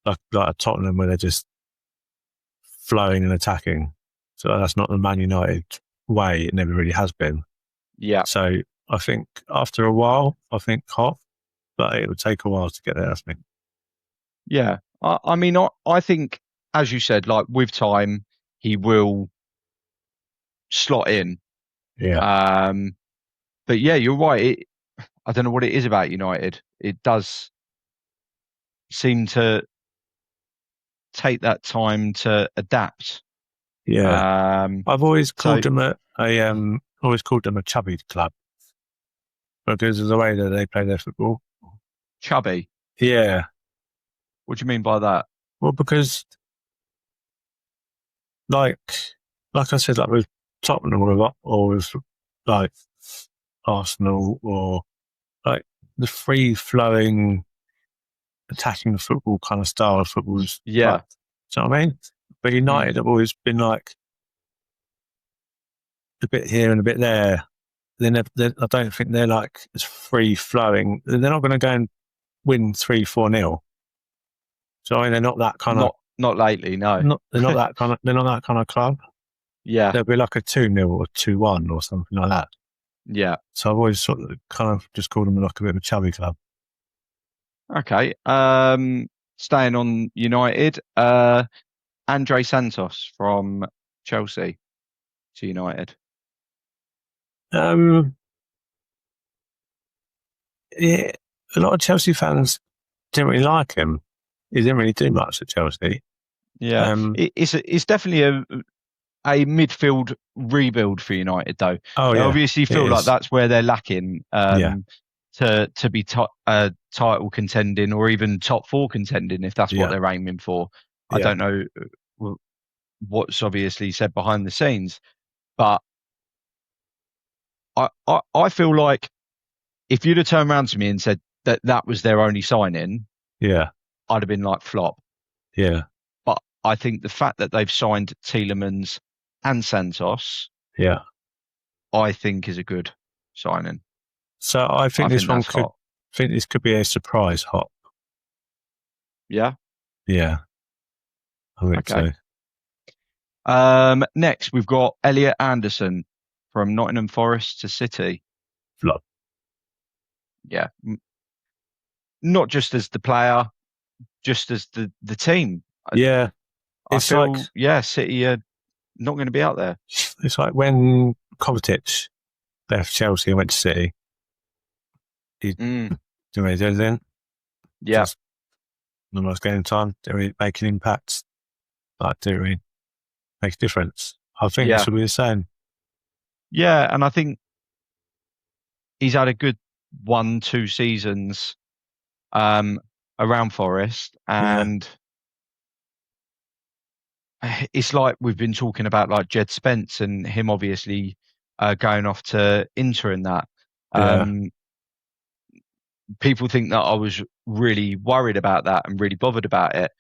a Tottenham where they're just flowing and attacking. So that's not the Man United way. It never really has been. Yeah. So I think after a while, hot, but it would take a while to get there, I think. Yeah. I mean, I think, as you said, like with time, he will slot in. Yeah. But yeah, you're right. I don't know what it is about United. It does seem to take that time to adapt. Yeah. I've always called them a chubby club because of the way that they play their football. Chubby? Yeah. What do you mean by that? Well, because like I said, like with Tottenham or with like Arsenal or like the free flowing attacking football kind of style of football. Do you know what I mean? But United have always been like a bit here and a bit there. I don't think they're like as free flowing. They're not going to go and win 3-4-0. So I mean, they're not that kind of. Not lately, no. They're not that kind of. They're not that kind of club. Yeah, they'll be like a 2-0 or 2-1 or something like that. Yeah. So I've always sort of kind of just called them like a bit of a chubby club. Okay. Staying on United, Andre Santos from Chelsea to United. Yeah, a lot of Chelsea fans didn't really like him. He didn't really do much at Chelsea. Yeah, it's definitely a midfield rebuild for United, though. Oh, they yeah, obviously feel like that's where they're lacking to be title contending or even top 4 contending, if that's what they're aiming for. I don't know what's obviously said behind the scenes, but I feel like if you'd have turned around to me and said that was their only signing, I'd have been like flop. Yeah. But I think the fact that they've signed Tielemans and Santos, I think is a good signing. So I think this could be a surprise hop. Yeah. Yeah. I think so. Next we've got Elliot Anderson from Nottingham Forest to City. Flop. Yeah. Not just as the player, just as the team. Yeah. I feel City are not going to be out there. It's like when Kovacic left Chelsea and went to City. He didn't really do anything. Yeah. Just not much game time. Didn't really make an impact. Like, didn't really make a difference. I think this will be the same. Yeah, and I think he's had a good 1-2 seasons around Forest, and it's like we've been talking about like Jed Spence and him obviously going off to Inter and that. People think that I was really worried about that and really bothered about it.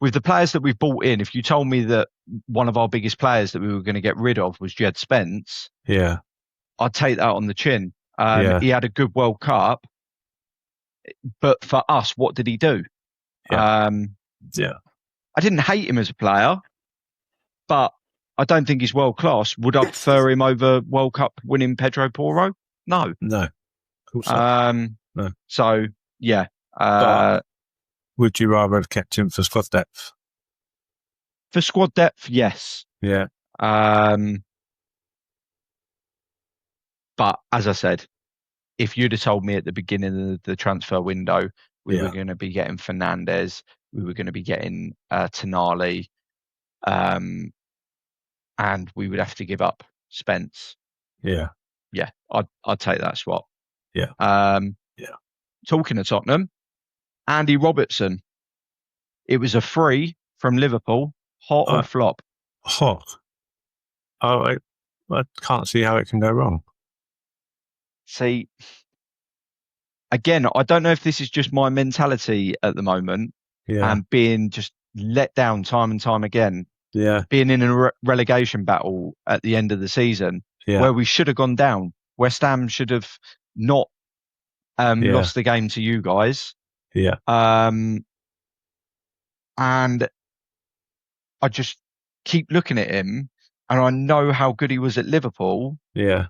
With the players that we've bought in, if you told me that one of our biggest players that we were going to get rid of was Jed Spence, I'd take that on the chin. He had a good World Cup, but for us, what did he do? I didn't hate him as a player, but I don't think he's world class. Would I prefer him over World Cup winning Pedro Porro? No. No. Of course not. No. So, yeah. But would you rather have kept him for squad depth? For squad depth, yes. Yeah. But as I said, if you'd have told me at the beginning of the transfer window, we were going to be getting Fernandes, we were going to be getting Tonali, and we would have to give up Spence. Yeah. Yeah, I'd take that swap. Yeah. Talking of Tottenham, Andy Robertson. It was a free from Liverpool. Hot or flop? Hot. I can't see how it can go wrong. See, again, I don't know if this is just my mentality at the moment and being just let down time and time again. Yeah. Being in a relegation battle at the end of the season where we should have gone down. West Ham should have not lost the game to you guys. Yeah. And I just keep looking at him and I know how good he was at Liverpool. Yeah.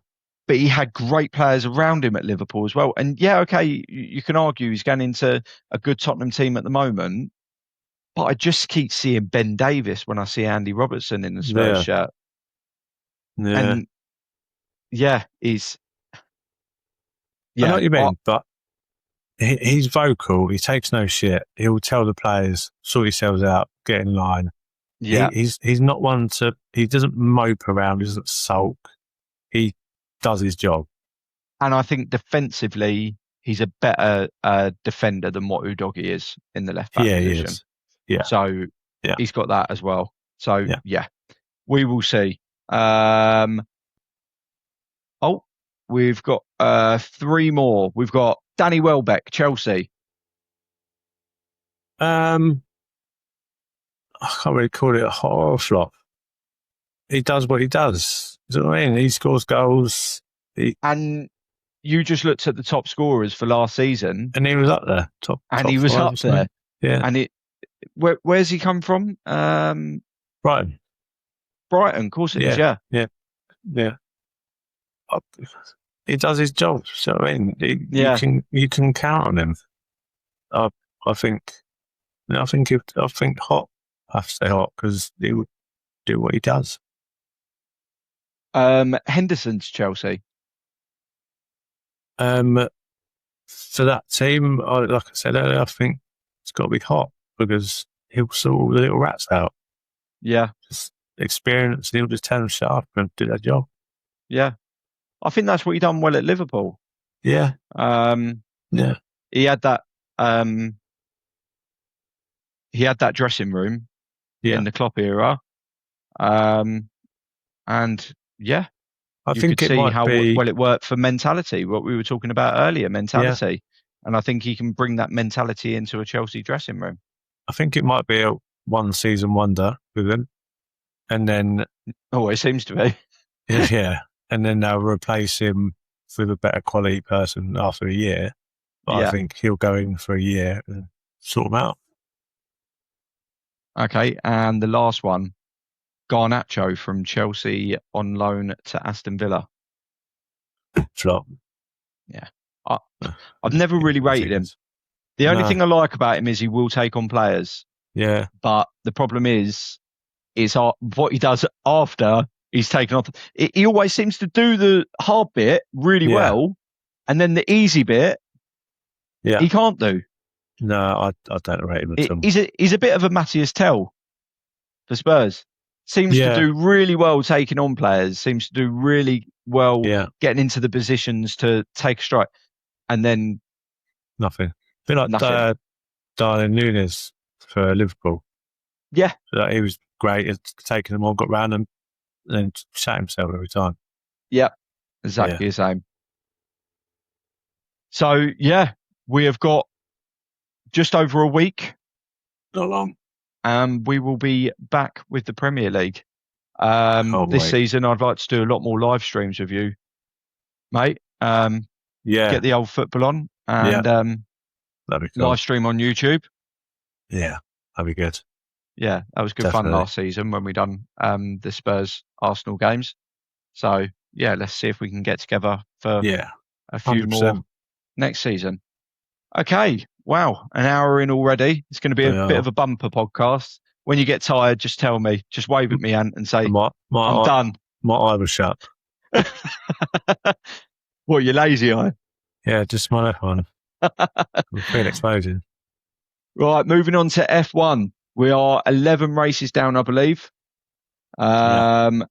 But he had great players around him at Liverpool as well. And yeah, okay, you can argue he's going into a good Tottenham team at the moment. But I just keep seeing Ben Davies when I see Andy Robertson in the Spurs shirt. Yeah. And he's... I know what you mean, but he's vocal. He takes no shit. He'll tell the players, sort yourselves out, get in line. Yeah. He's not one to... He doesn't mope around. He doesn't sulk. He does his job. And I think defensively, he's a better defender than what Udogie is in the left back position. He is. Yeah. So he's got that as well. So we will see. We've got 3 more. We've got Danny Welbeck, Chelsea. I can't really call it a hot or a flop. He does what he does. You know what I mean? He scores goals. And you just looked at the top scorers for last season. And he was up there. Top he was 5, up there. Yeah. And where's he come from? Brighton. Brighton, of course it is, yeah. Yeah. He does his job. So I mean, you can count on him. I think hot. I have to say hot because he would do what he does. Henderson's Chelsea. For that team, like I said earlier, I think it's got to be hot because he'll sort all the little rats out. Yeah. Just experience, and he'll just tell them shut up and do their job. Yeah. I think that's what he done well at Liverpool. Yeah. He had that dressing room in the Klopp era. I think you could see how well it worked for mentality, what we were talking about earlier, mentality. Yeah. And I think he can bring that mentality into a Chelsea dressing room. I think it might be a one-season wonder with him. And then... Oh, it seems to be. Yeah. And then they'll replace him with a better quality person after a year. But I think he'll go in for a year and sort them out. Okay, and the last one, Garnacho from Chelsea on loan to Aston Villa. Flop. Yeah. I've never really rated him. The only thing I like about him is he will take on players. Yeah. But the problem is what he does after he's taken off. He always seems to do the hard bit really well, and then the easy bit, he can't do. No, I don't rate him at all. He's a bit of a Matthias Tell for Spurs. Seems to do really well taking on players. Seems to do really well getting into the positions to take a strike, and then nothing. A bit like Darwin Núñez for Liverpool. Yeah, he was great at taking them on, got round them, and then shot himself every time. Yeah, exactly the same. So we have got just over a week. Not long. We will be back with the Premier League. This season, I'd like to do a lot more live streams with you, mate. Get the old football on and that'd be cool. Live stream on YouTube. Yeah, that'd be good. Yeah, that was good Definitely. fun last season when we done the Spurs Arsenal games. So yeah, let's see if we can get together for a few 100%. more next season. Okay, wow, an hour in already. It's going to be a bit of a bumper podcast. When you get tired, just tell me. Just wave at me and say, I'm done. My eye was shut. What, you lazy eye? Yeah, just my left one. I'm feeling exploded. Right, moving on to F1. We are 11 races down, I believe. And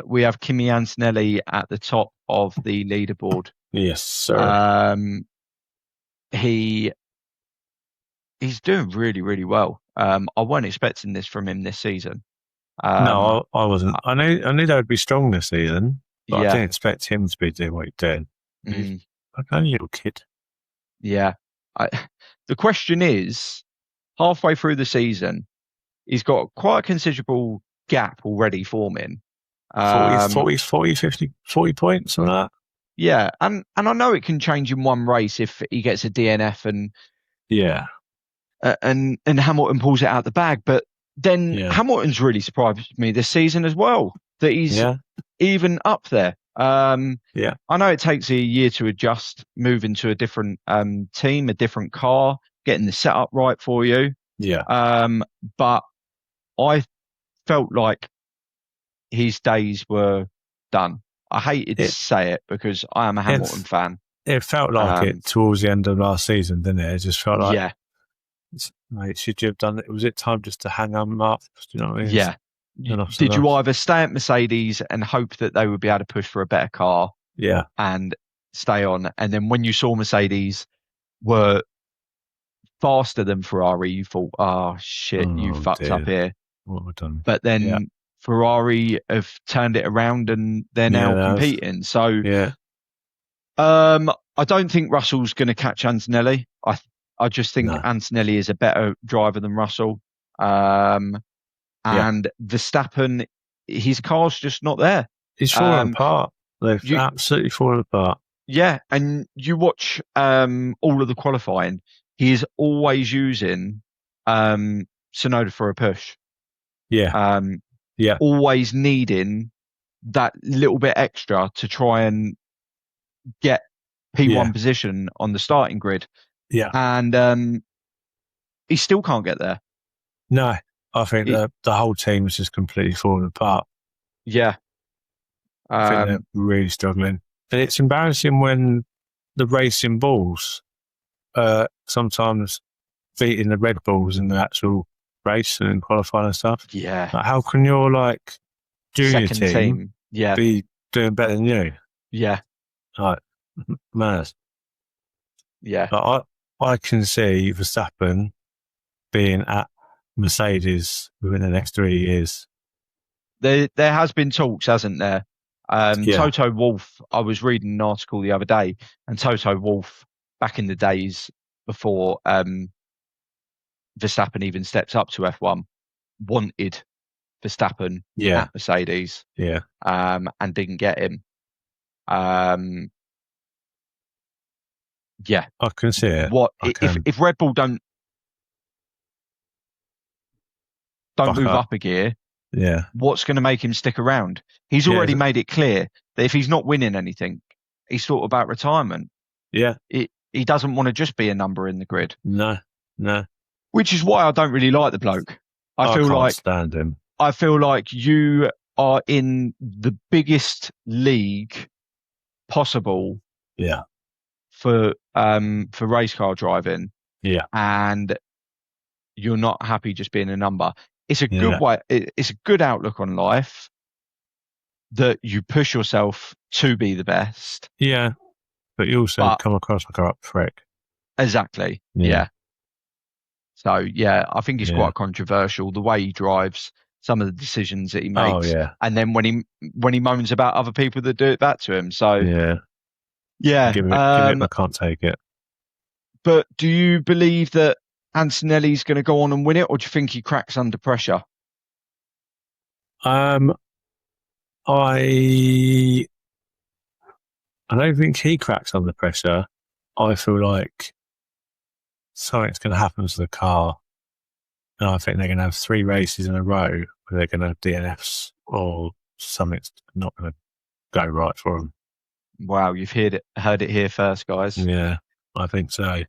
we have Kimi Antonelli at the top of the leaderboard. Yes, sir. He's doing really, really well. I wasn't expecting this from him this season. No, I wasn't. I knew they would be strong this season, but I didn't expect him to be doing what he did. He's like a little kid. Yeah. The question is, halfway through the season, he's got quite a considerable gap already forming. 40, 50, 40 points on that. Yeah, and I know it can change in one race if he gets a DNF and Hamilton pulls it out the bag. But then Hamilton's really surprised me this season as well, that he's even up there. I know it takes a year to adjust, moving to a different team, a different car, getting the setup right for you. But I felt like his days were done. I hated to say it because I am a Hamilton fan. It felt like it towards the end of last season, didn't it? It just felt like, mate, should you have done it? Was it time just to hang them up? Do you know what I mean? Yeah. Did you either stay at Mercedes and hope that they would be able to push for a better car? And stay on. And then when you saw Mercedes were faster than Ferrari, you thought, oh, shit, you fucked up here. What have we done? But then Ferrari have turned it around and they're now competing. So I don't think Russell's going to catch Antonelli. I just think Antonelli is a better driver than Russell. And Verstappen, his car's just not there. He's falling apart. They've absolutely fallen apart. Yeah, and you watch all of the qualifying, he is always using Tsunoda for a push. Always needing that little bit extra to try and get P1 position on the starting grid. And he still can't get there. No, I think the whole team is just completely falling apart. I think they're really struggling. And it's embarrassing when the racing bulls sometimes beating the Red Bulls in the actual race and qualifying and stuff. Like, how can your junior team be doing better than you? Like, man. Like, I can see Verstappen being at Mercedes within the next 3 years. There has been talks, hasn't there? Toto Wolff, I was reading an article the other day, and Toto Wolff, back in the days before Verstappen even stepped up to F1, wanted Verstappen at Mercedes and didn't get him. I can see it. If Red Bull don't move up a gear, what's going to make him stick around? He's already made it clear that if he's not winning anything, he's thought about retirement. He doesn't want to just be a number in the grid. No. Which is why I don't really like the bloke. I can't stand him. I feel like you are in the biggest league possible. For race car driving. And you're not happy just being a number. It's a good way. It's a good outlook on life that you push yourself to be the best. But you also come across like a up prick. Exactly. So I think it's quite controversial the way he drives, some of the decisions that he makes, and then when he moans about other people that do it back to him. So give it, I can't take it. But do you believe that Antonelli's going to go on and win it, or do you think he cracks under pressure? I don't think he cracks under pressure. I feel like something's going to happen to the car And I think they're going to have 3 races in a row where they're going to have DNFs or something's not going to go right for them. Wow, you've heard it here first, guys. Yeah, I think so.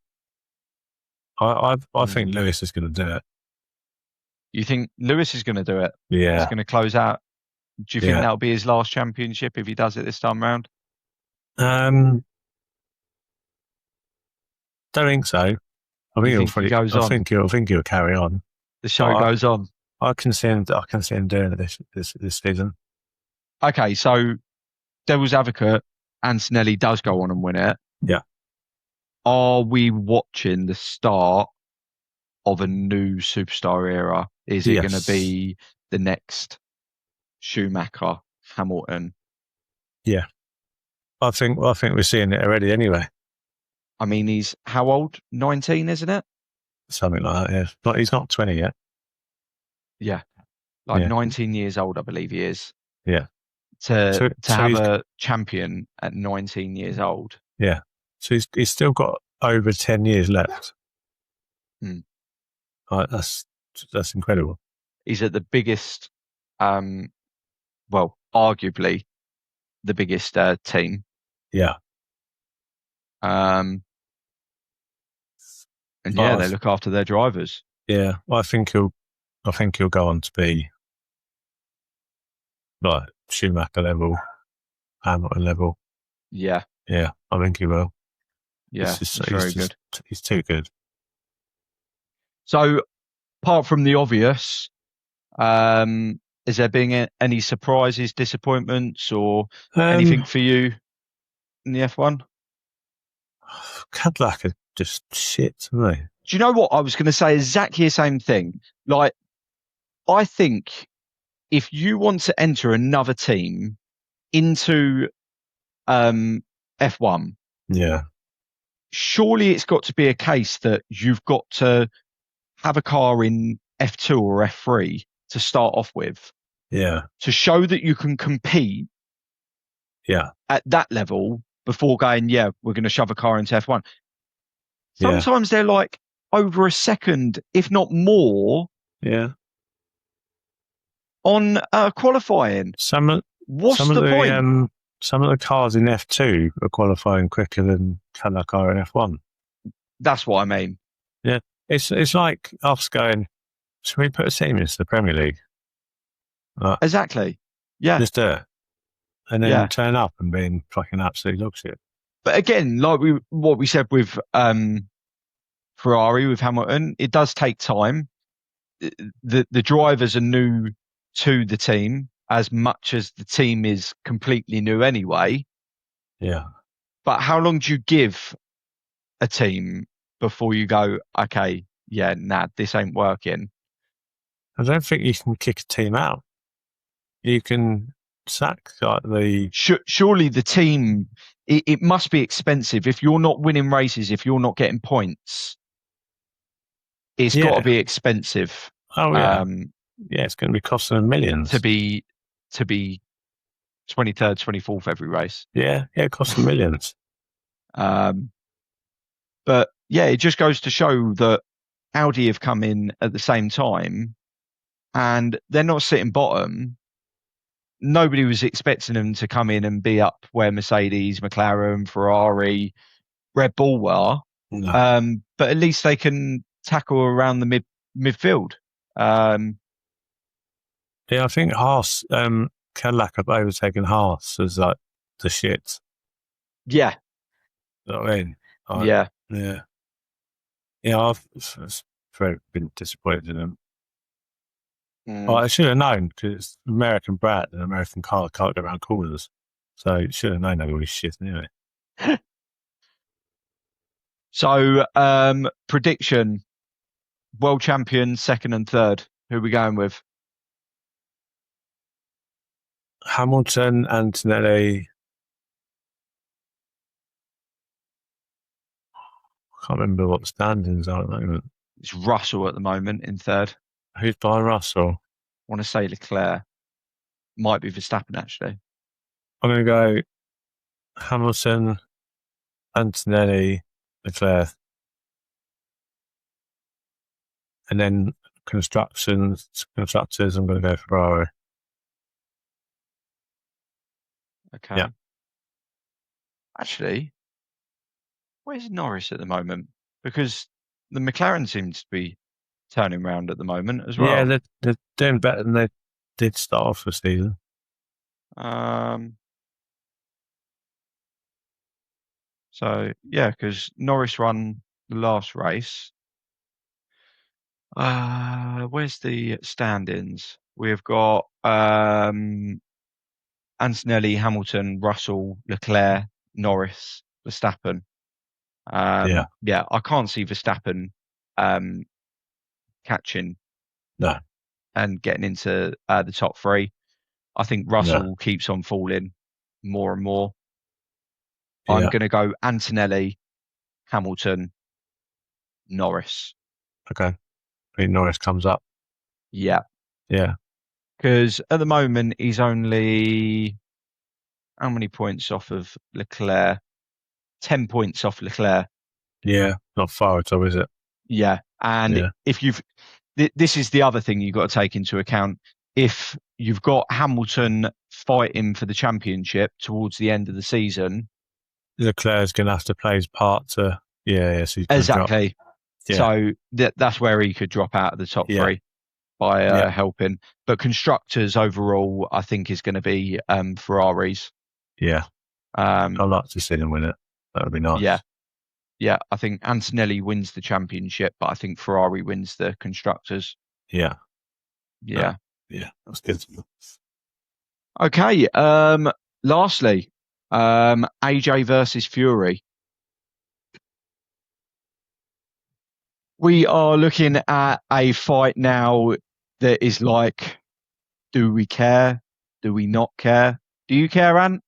I think Lewis is going to do it. You think Lewis is going to do it? Yeah. He's going to close out. Do you think that'll be his last championship if he does it this time round? Don't think so. I think he'll carry on. The show goes on. I can see him doing it this season. Okay, so devil's advocate, Antonelli does go on and win it. Yeah. Are we watching the start of a new superstar era? Is it going to be the next Schumacher, Hamilton? Yeah. I think we're seeing it already anyway. I mean, he's how old? 19, isn't it? Something like that, yeah. But he's not 20 yet. Yeah. 19 years old, I believe he is. Yeah. To have a champion at 19 years old. Yeah. So he's still got over 10 years left. That's incredible. He's at the biggest, arguably the biggest team. Yeah. And they look after their drivers. Yeah. Well, I think he'll go on to be like Schumacher level, Hamilton level. Yeah. Yeah. I think he will. Yeah. He's very good. He's too good. So, apart from the obvious, is there been any surprises, disappointments, or anything for you in the F1? Cadillac are just shit, aren't they? Do you know what? I was going to say exactly the same thing. Like, I think if you want to enter another team into F1, surely it's got to be a case that you've got to have a car in F2 or F3 to start off with. Yeah. To show that you can compete at that level before going, we're going to shove a car into F1. Sometimes they're like over a second, if not more, on qualifying. What's the point? Some of the cars in F2 are qualifying quicker than Cadillac are in F1. That's what I mean. Yeah. It's like us going, should we put a team into the Premier League? Exactly. Yeah. Just do it. And then turn up and being fucking absolute dog shit. But again, like what we said with Ferrari, with Hamilton, it does take time. The drivers are new to the team as much as the team is completely new anyway. Yeah. But how long do you give a team before you go, okay, this ain't working? I don't think you can kick a team out. You can sack the... Surely the team, it must be expensive. If you're not winning races, if you're not getting points, it's got to be expensive. Oh, yeah. It's going to be costing them millions. To be 23rd, 24th every race. Yeah, it costs them millions. But it just goes to show that Audi have come in at the same time and they're not sitting bottom. Nobody was expecting them to come in and be up where Mercedes, McLaren, Ferrari, Red Bull were. No. But at least they can tackle around the midfield. I think Haas, Cadillac have overtaken Haas as like the shit. Yeah. You know what I mean? Yeah. I've been disappointed in them. I should have known because it's American brat and American car can't go around corners. So you should have known they were all shit anyway. So, prediction, world champion, second and third. Who are we going with? Hamilton, Antonelli. I can't remember what the standings are at the moment. It's Russell at the moment in third. Who's behind Russell? I want to say Leclerc. Might be Verstappen, actually. I'm going to go Hamilton, Antonelli, Leclerc. And then constructors, I'm going to go Ferrari. Okay. Yeah. Actually, where's Norris at the moment? Because the McLaren seems to be turning around at the moment as well. Yeah, they're doing better than they did start off the season. So, yeah, because Norris won the last race. Where's the stand-ins? We've got Antonelli, Hamilton, Russell, Leclerc, Norris, Verstappen. Yeah, I can't see Verstappen catching and getting into the top three. I think Russell keeps on falling more and more. I'm going to go Antonelli, Hamilton, Norris. Okay. I think Norris comes up. Yeah. Yeah. Because at the moment, he's only how many points off of Leclerc? 10 points off Leclerc. Yeah. Not far at all, is it? Yeah. And if this is the other thing you've got to take into account. If you've got Hamilton fighting for the championship towards the end of the season, Leclerc's going to have to play his part to, so exactly. So that's where he could drop out of the top three by helping. But constructors overall, I think, is going to be Ferraris. Yeah. I'd like to see them win it. That would be nice. Yeah. Yeah, I think Antonelli wins the championship, but I think Ferrari wins the constructors. Yeah. Yeah. Yeah, that's good. Okay. Lastly, AJ versus Fury. We are looking at a fight now that is like, do we care? Do we not care? Do you care, Ant?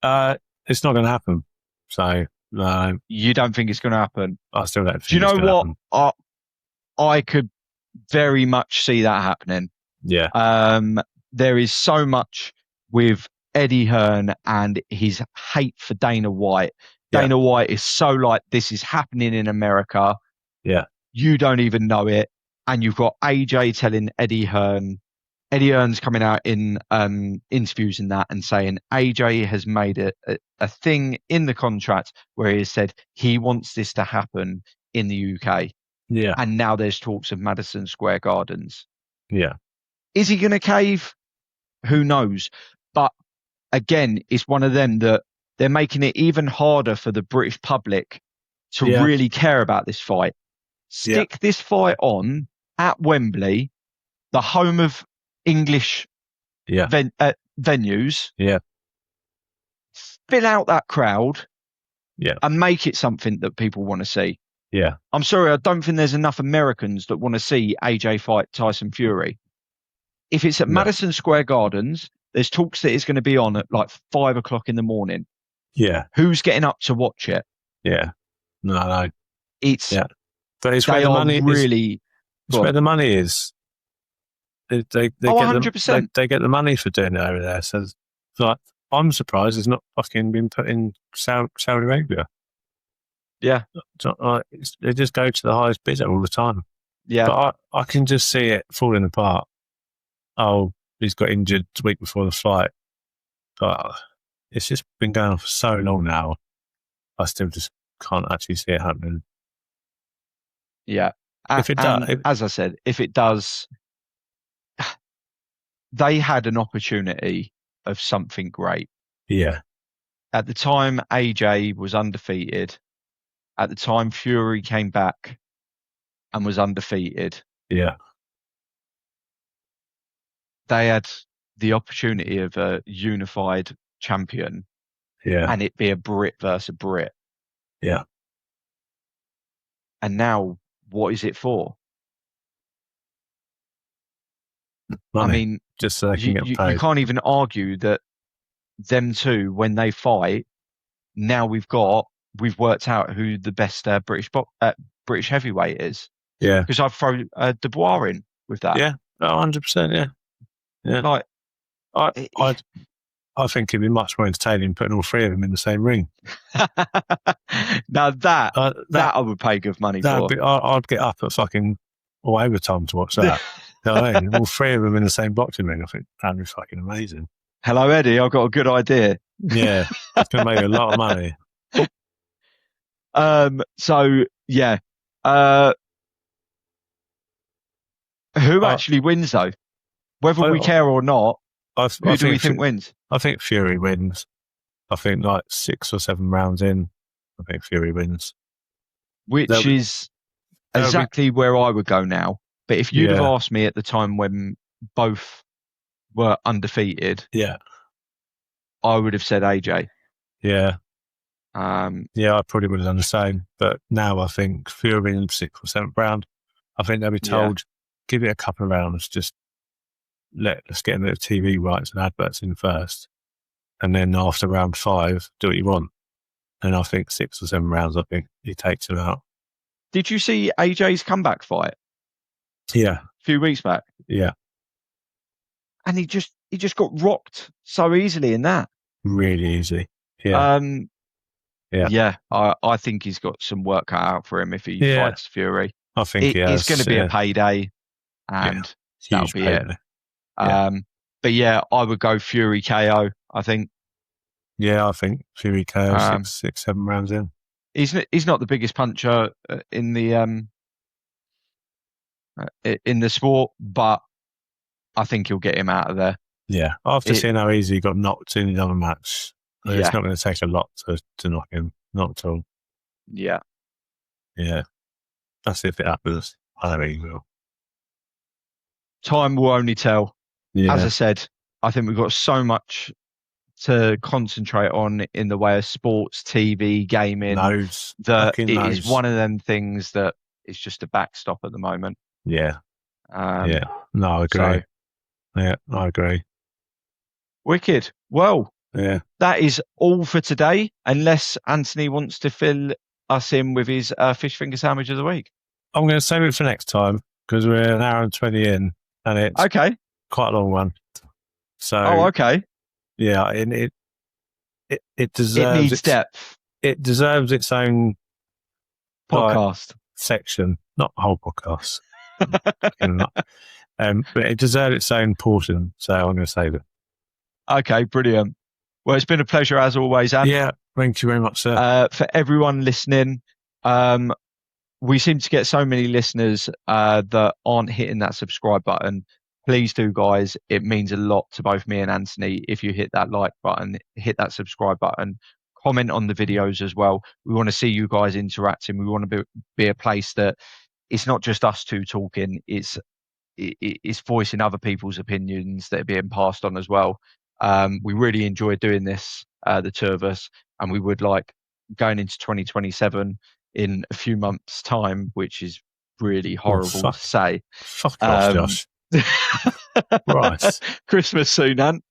It's not going to happen. So, no. You don't think it's going to happen? I still don't think Do you know what? I could very much see that happening. Yeah. There is so much with Eddie Hearn and his hate for Dana White. Dana White is so like, this is happening in America. Yeah. You don't even know it. And you've got AJ telling Eddie Hearn. Eddie Hearn's coming out in interviews and that and saying AJ has made a thing in the contract where he has said he wants this to happen in the UK. Yeah. And now there's talks of Madison Square Gardens. Yeah. Is he going to cave? Who knows? But again, it's one of them that they're making it even harder for the British public to really care about this fight. Stick this fight on at Wembley, the home of English venues. Yeah. Fill out that crowd. Yeah. And make it something that people want to see. Yeah. I'm sorry, I don't think there's enough Americans that want to see AJ fight Tyson Fury. If it's at Madison Square Gardens, there's talks that it's going to be on at like 5 o'clock in the morning. Yeah. Who's getting up to watch it? Yeah. No. It's but it's where the money really. It's where the money is. They 100%. They get the money for doing it over there. So, like, I'm surprised it's not fucking been put in Saudi Arabia. Yeah. They just go to the highest bidder all the time. Yeah. But I can just see it falling apart. Oh, he's got injured the week before the fight. But it's just been going on for so long now. I still just can't actually see it happening. Yeah. If it does, as I said, if it does, they had an opportunity of something great. Yeah. At the time, AJ was undefeated. At the time, Fury came back and was undefeated. Yeah. They had the opportunity of a unified champion. Yeah. And it be a Brit versus a Brit. Yeah. And now, what is it for? Money. I mean, just so they can get paid. You can't even argue that them two, when they fight, now we've worked out who the best British heavyweight is. Yeah. Because I've thrown Dubois in with that. Yeah. 100%. Yeah. Yeah. Like, I think it'd be much more entertaining putting all three of them in the same ring. Now that I would pay good money for. I'd get up at fucking or overtime to watch that. You know what I mean? All three of them in the same boxing ring. I think that'd be fucking amazing. Hello, Eddie. I've got a good idea. Yeah, it's going to make a lot of money. So yeah. Who actually wins though? Whether we care or not, who do we think wins? I think Fury wins. I think like 6 or 7 rounds in, I think Fury wins. Which is exactly where I would go now. But if you'd have asked me at the time when both were undefeated, I would have said AJ. Yeah. I probably would have done the same. But now I think Fury in 6th or 7th round, I think they'll be told, give it a couple of rounds, just let's get a bit of TV rights and adverts in first. And then after round 5, do what you want. And I think 6 or 7 rounds, I think he takes him out. Did you see AJ's comeback fight? Yeah. A few weeks back? Yeah. And he just got rocked so easily in that. Really easy. Yeah. I think he's got some work cut out for him if he fights Fury. I think it's going to be a payday, and that'll be it. But yeah, I would go Fury KO, I think. Yeah, I think Fury KO 6, 7 rounds in. He's not the biggest puncher in the sport, but I think he'll get him out of there. Yeah, after seeing how easy he got knocked in the other match, it's not going to take a lot to knock him. Not at all. Yeah. Yeah. That's if it happens. I don't think it will. Time will only tell. Yeah. As I said, I think we've got so much to concentrate on in the way of sports, TV, gaming. That it is one of them things that is just a backstop at the moment. Yeah. No, I agree. I agree. Wicked. Well, yeah. That is all for today, unless Anthony wants to fill us in with his fish finger sandwich of the week. I'm going to save it for next time because we're an hour and 20 in, and it's quite a long one. So, okay. Yeah, it deserves... It needs depth. It deserves its own podcast section, not a whole podcast. But it deserves its own portion, so I'm going to save it. Okay, brilliant. Well, it's been a pleasure as always, Anne. Yeah, thank you very much, sir. For everyone listening, we seem to get so many listeners that aren't hitting that subscribe button. Please do, guys. It means a lot to both me and Anthony if you hit that like button, hit that subscribe button, comment on the videos as well. We want to see you guys interacting. We want to be a place that it's not just us two talking. It's voicing other people's opinions that are being passed on as well. We really enjoy doing this, the two of us, and we would like going into 2027 in a few months' time, which is really horrible to say. Fuck off, Josh. Right. Christmas soon, Ant.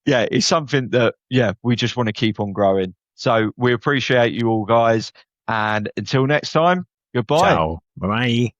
Yeah, it's something that, we just want to keep on growing. So we appreciate you all, guys. And until next time, goodbye. Ciao. Bye.